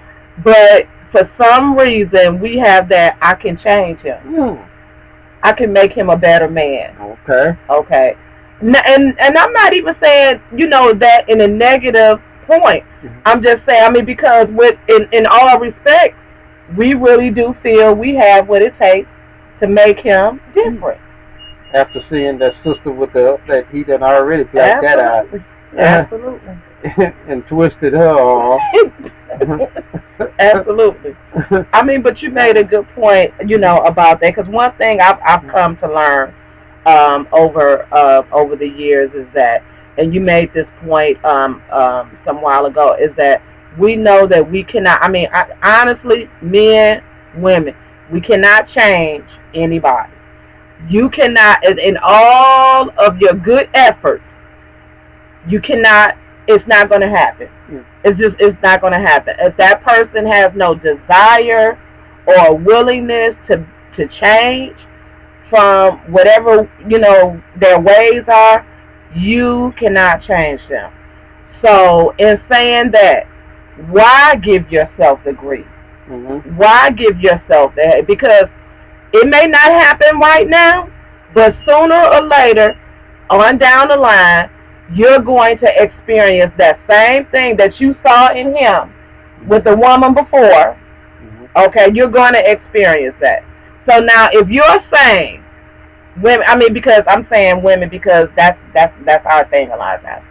[SPEAKER 2] for some reason, we have that I can change him. I can make him a better man. Okay. And I'm not even saying, that in a negative point. I'm just saying, because in all respect, we really do feel we have what it takes to make him different.
[SPEAKER 1] After seeing that sister that he done already blacked that out.
[SPEAKER 2] Absolutely.
[SPEAKER 1] And twisted her arm.
[SPEAKER 2] Absolutely. But you made a good point, about that, because one thing I've come to learn over the years is that, and you made this point some while ago, is that we know that we cannot. Honestly, men, women, we cannot change anybody. You cannot, in all of your good efforts, you cannot it's not going to happen. It's not going to happen. If that person has no desire or willingness to change from whatever, their ways are, you cannot change them. So in saying that, why give yourself the grief?
[SPEAKER 1] Mm-hmm.
[SPEAKER 2] Why give yourself that? Because it may not happen right now, but sooner or later, on down the line, you're going to experience that same thing that you saw in him with the woman before. Okay, you're going to experience that. So now, if you're saying women, because I'm saying women because that's our thing a lot of times.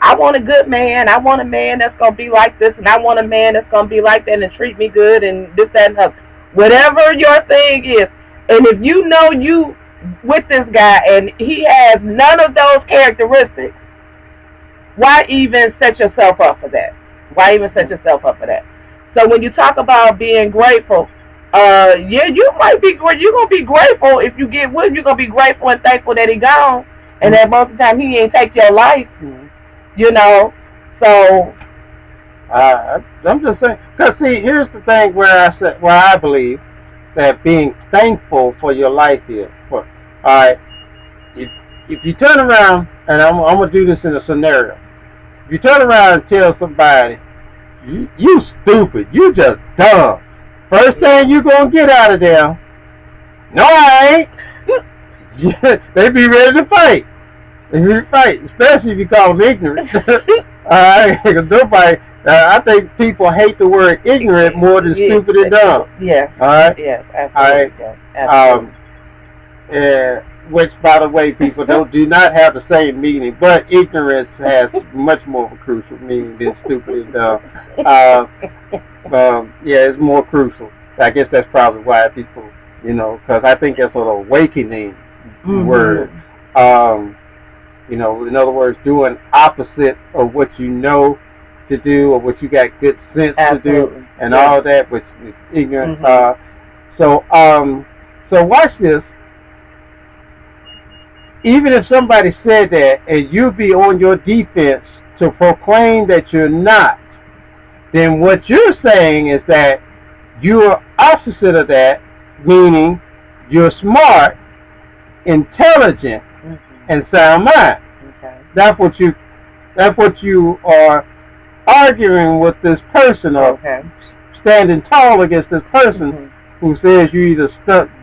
[SPEAKER 2] I want a good man. I want a man that's going to be like this, and I want a man that's going to be like that and treat me good and this, that, and other. Whatever your thing is, and if you know you with this guy and he has none of those characteristics, why even set yourself up for that? Why even set yourself up for that? So when you talk about being grateful, you might be you're gonna be grateful if you get with him. You're gonna be grateful and thankful that he gone, and that most of the time he ain't take your life. So
[SPEAKER 1] I'm just saying, because see, here's the thing where I believe that being thankful for your life is. All right, if you turn around, and I'm gonna do this in a scenario. If you turn around and tell somebody, you stupid, you just dumb. First thing you gonna get out of them, no I ain't. They be ready to fight. Especially if you call them ignorant. Alright, because nobody, I think people hate the word ignorant more than stupid and dumb.
[SPEAKER 2] Yeah.
[SPEAKER 1] Alright?
[SPEAKER 2] Yes, absolutely.
[SPEAKER 1] Alright. Absolutely. Which, by the way, people do not have the same meaning, but ignorance has much more of a crucial meaning than stupid and dumb. It's more crucial. I guess that's probably why people, because I think that's an awakening word. In other words, doing opposite of what you know to do or what you got good sense to do, and all that, which is ignorant. So watch this. Even if somebody said that and you be on your defense to proclaim that you're not, then what you're saying is that you're opposite of that, meaning you're smart, intelligent, and sound mind.
[SPEAKER 2] Okay.
[SPEAKER 1] That's what you are arguing with this person, or standing tall against this person who says you either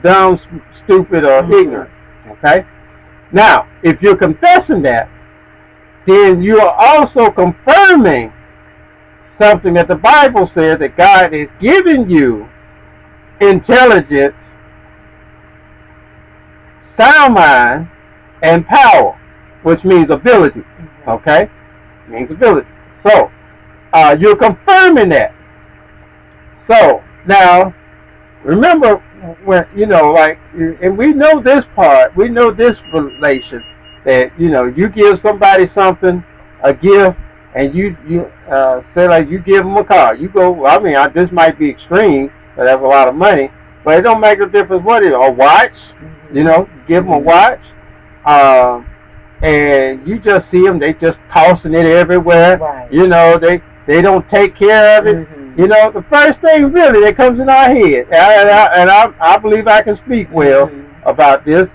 [SPEAKER 1] dumb, stupid, or ignorant. Okay. Now, if you're confessing that, then you are also confirming something that the Bible says, that God is giving you intelligence, sound mind, and power, which means ability. Okay? Means ability. So, you're confirming that. So, now, remember when, and we know this part, we know this relation, that, you give somebody something, a gift, and you say, like, you give them a car. You go, this might be extreme, but that's a lot of money, but it don't make a difference what it is. A watch, give them a watch, and you just see them, they just tossing it everywhere. Right. They don't take care of it. The first thing really that comes in our head, and I believe I can speak well about this.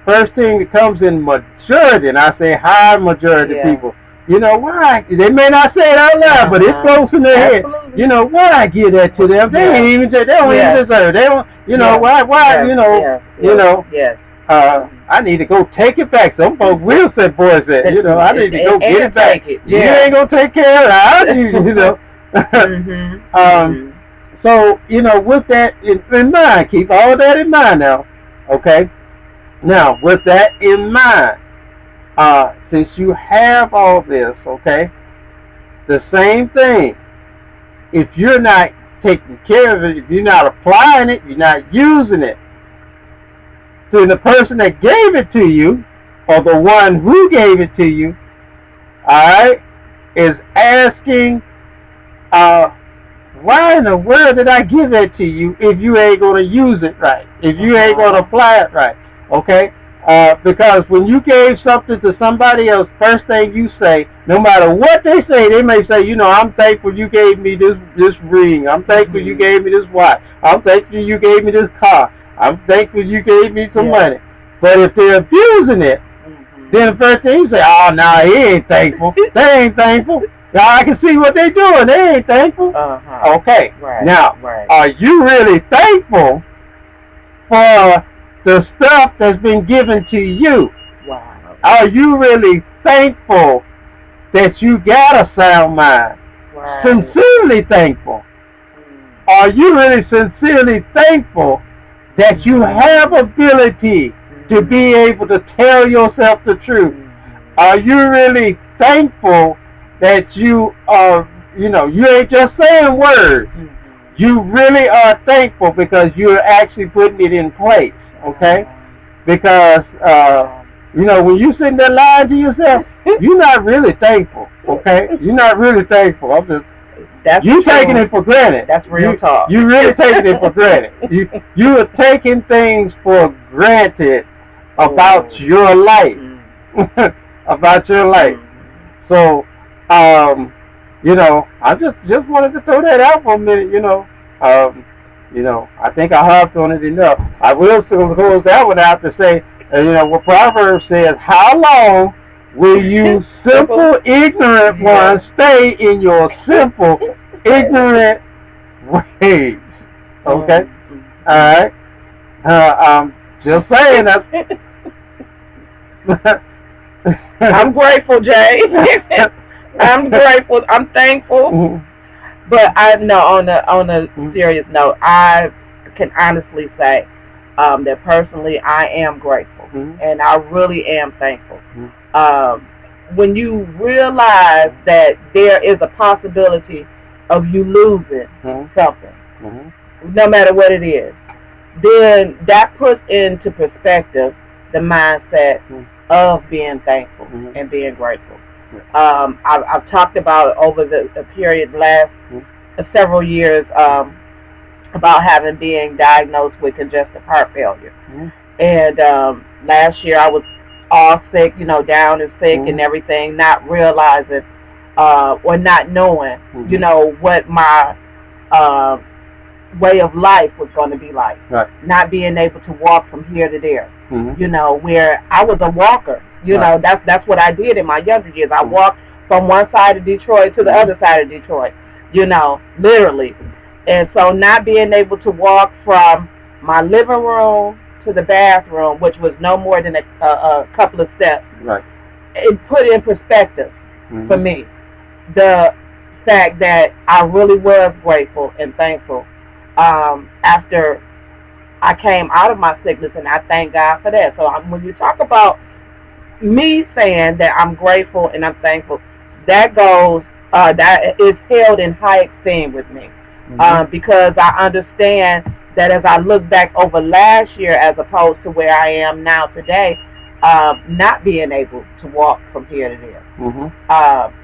[SPEAKER 1] First thing that comes in majority, and I say high majority people, why? They may not say it out loud, but it floats in their head. Why I give that to them? They ain't even, they don't even deserve it. They don't, why,
[SPEAKER 2] Yes.
[SPEAKER 1] I need to go take it back. Some folks will say, boys, that, I need to go get it back. You ain't going to take care of it. So, with that in mind, keep all that in mind now, okay? Now, with that in mind, since you have all this, okay, the same thing, if you're not taking care of it, if you're not applying it, you're not using it, then the person that gave it to you, or the one who gave it to you, alright, is asking, why in the world did I give that to you if you ain't going to use it right, if you ain't going to apply it right, okay? Because when you gave something to somebody else, first thing you say, no matter what they may say, I'm thankful you gave me this ring. I'm thankful you gave me this watch. I'm thankful you gave me this car. I'm thankful you gave me some money. But if they're abusing it, then the first thing you say, oh, no, he ain't thankful. They ain't thankful. Now I can see what they're doing. They ain't thankful. Okay.
[SPEAKER 2] Right.
[SPEAKER 1] Now, are you really thankful for the stuff that's been given to you?
[SPEAKER 2] Wow.
[SPEAKER 1] Are you really thankful that you got a sound mind?
[SPEAKER 2] Right.
[SPEAKER 1] Sincerely thankful. Are you really sincerely thankful that you have ability to be able to tell yourself the truth? Are you really thankful that you are, you ain't just saying words. You really are thankful because you're actually putting it in place, okay? Because, when you sitting there lying to yourself, you're not really thankful, okay? You're not really thankful. You taking it for granted.
[SPEAKER 2] That's real talk.
[SPEAKER 1] You really taking it for granted. You are taking things for granted about your life. About your life. So, I just wanted to throw that out for a minute, I think I harped on it enough. I will close that one out to say, what Proverbs says, how long will you simple, ignorant ones stay in your simple, ignorant ways? Okay? All right? Just saying that.
[SPEAKER 2] I'm grateful, Jay. I'm grateful. I'm thankful. But I know on a serious note, I can honestly say that personally I am grateful, and I really am thankful. When you realize that there is a possibility of you losing something, no matter what it is, then that puts into perspective the mindset of being thankful and being grateful. I've talked about over the period last several years about being diagnosed with congestive heart failure. And last year I was all sick, down and sick and everything, not realizing or not knowing, what my way of life was going to be like.
[SPEAKER 1] Right.
[SPEAKER 2] Not being able to walk from here to there. Where I was a walker. That's what I did in my younger years. I walked from one side of Detroit to the other side of Detroit, literally. And so not being able to walk from my living room to the bathroom, which was no more than a couple of steps,
[SPEAKER 1] right,
[SPEAKER 2] it put in perspective for me the fact that I really was grateful and thankful after I came out of my sickness, and I thank God for that. So when you talk about me saying that I'm grateful and I'm thankful, that goes, that is held in high esteem with me, because I understand that as I look back over last year as opposed to where I am now today, not being able to walk from here to there,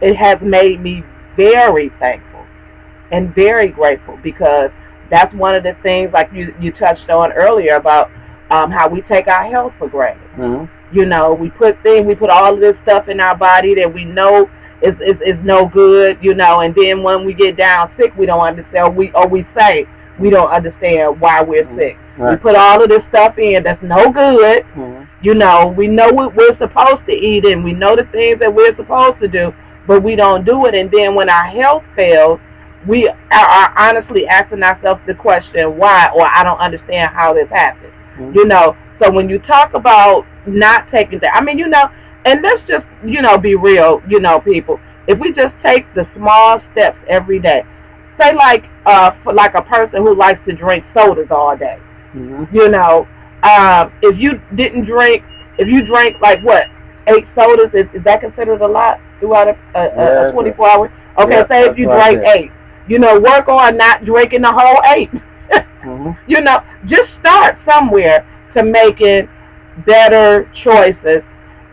[SPEAKER 2] it has made me very thankful and very grateful, because that's one of the things, like you touched on earlier, about how we take our health for granted. We put all of this stuff in our body that we know is no good, and then when we get down sick, we don't understand, we say we don't understand why we're sick. Right. We put all of this stuff in that's no good. We know what we're supposed to eat, and we know the things that we're supposed to do, but we don't do it. And then when our health fails, we are honestly asking ourselves the question, why, or I don't understand how this happened. So when you talk about not taking that, and let's just, be real, people. If we just take the small steps every day, say for like a person who likes to drink sodas all day, if you drank like what, 8 sodas, is that considered a lot throughout a 24 hour? Okay, say if you drank 8. Work on not drinking the whole 8. Just start somewhere to making better choices,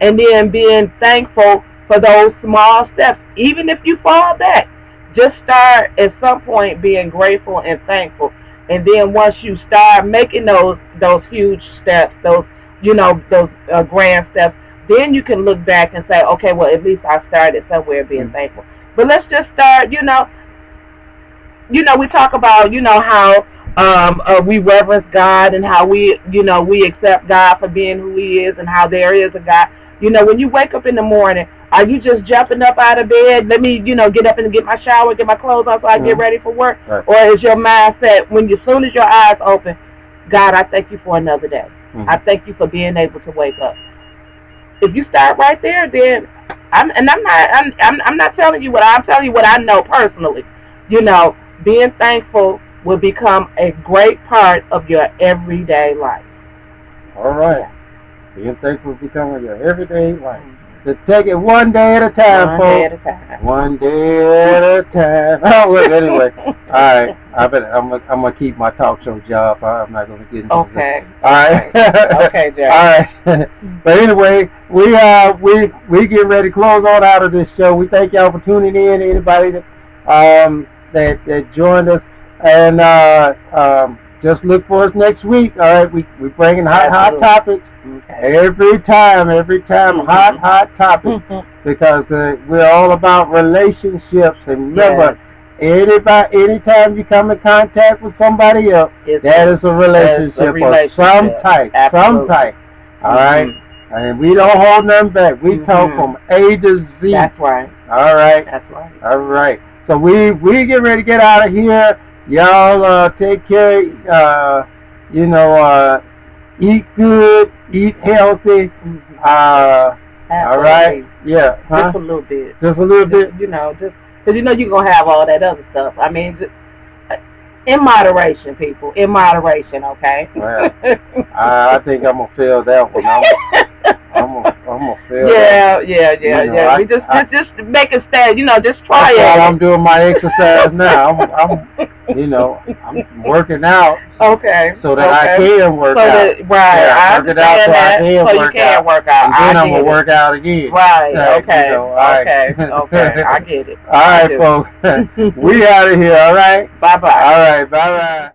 [SPEAKER 2] and then being thankful for those small steps. Even if you fall back, just start at some point being grateful and thankful. And then once you start making those huge steps, those those grand steps, then you can look back and say, okay, well, at least I started somewhere being thankful. But let's just start, we talk about, how we reverence God and how we accept God for being who He is and how there is a God. When you wake up in the morning, are you just jumping up out of bed? Let me, get up and get my shower, get my clothes on so I get ready for work?
[SPEAKER 1] Right.
[SPEAKER 2] Or is your mindset, as soon as your eyes open, God, I thank you for another day. I thank you for being able to wake up. If you start right there, then I'm not telling you what I'm telling you what I know personally. Being thankful will become a great part of your everyday life.
[SPEAKER 1] All right. Being thankful will become your everyday life. To take it one day at a time, folks.
[SPEAKER 2] One day at a time.
[SPEAKER 1] One day at a time. Oh, well, anyway. All right. I'm gonna keep my talk show job. I'm not gonna get into
[SPEAKER 2] Okay.
[SPEAKER 1] All right.
[SPEAKER 2] Okay, Jack.
[SPEAKER 1] All right. But anyway, we get ready to close on out of this show. We thank y'all for tuning in. Anybody that joined us, and just look for us next week. All right. We bringing hot topics. Okay. Every time, hot topics, because we're all about relationships. And remember, anytime you come in contact with somebody else, that is a relationship of some type. Absolutely. Some type. All right, and we don't hold nothing back. We talk from A to Z.
[SPEAKER 2] That's right.
[SPEAKER 1] All right.
[SPEAKER 2] That's right.
[SPEAKER 1] All right. So we get ready to get out of here. Y'all take care. Eat good, eat healthy. All right. Yeah. Huh?
[SPEAKER 2] Just a little bit.
[SPEAKER 1] Just a little bit.
[SPEAKER 2] Just because you're gonna have all that other stuff. I mean, just, in moderation, people. In moderation, okay.
[SPEAKER 1] Well, I think I'm gonna fail that one. I'm gonna fail.
[SPEAKER 2] Yeah.
[SPEAKER 1] I,
[SPEAKER 2] just make it stand. Just try it.
[SPEAKER 1] That's why I'm doing my exercise now. I'm working out.
[SPEAKER 2] Okay.
[SPEAKER 1] So that I can work out.
[SPEAKER 2] Right.
[SPEAKER 1] Yeah,
[SPEAKER 2] I
[SPEAKER 1] working out so I can
[SPEAKER 2] so
[SPEAKER 1] work
[SPEAKER 2] you can
[SPEAKER 1] out.
[SPEAKER 2] work out.
[SPEAKER 1] And then I'm gonna work out again.
[SPEAKER 2] Right. Okay.
[SPEAKER 1] Right.
[SPEAKER 2] Okay. I get it.
[SPEAKER 1] All right, folks. We out of here. All right.
[SPEAKER 2] Bye bye.
[SPEAKER 1] All right. Bye bye.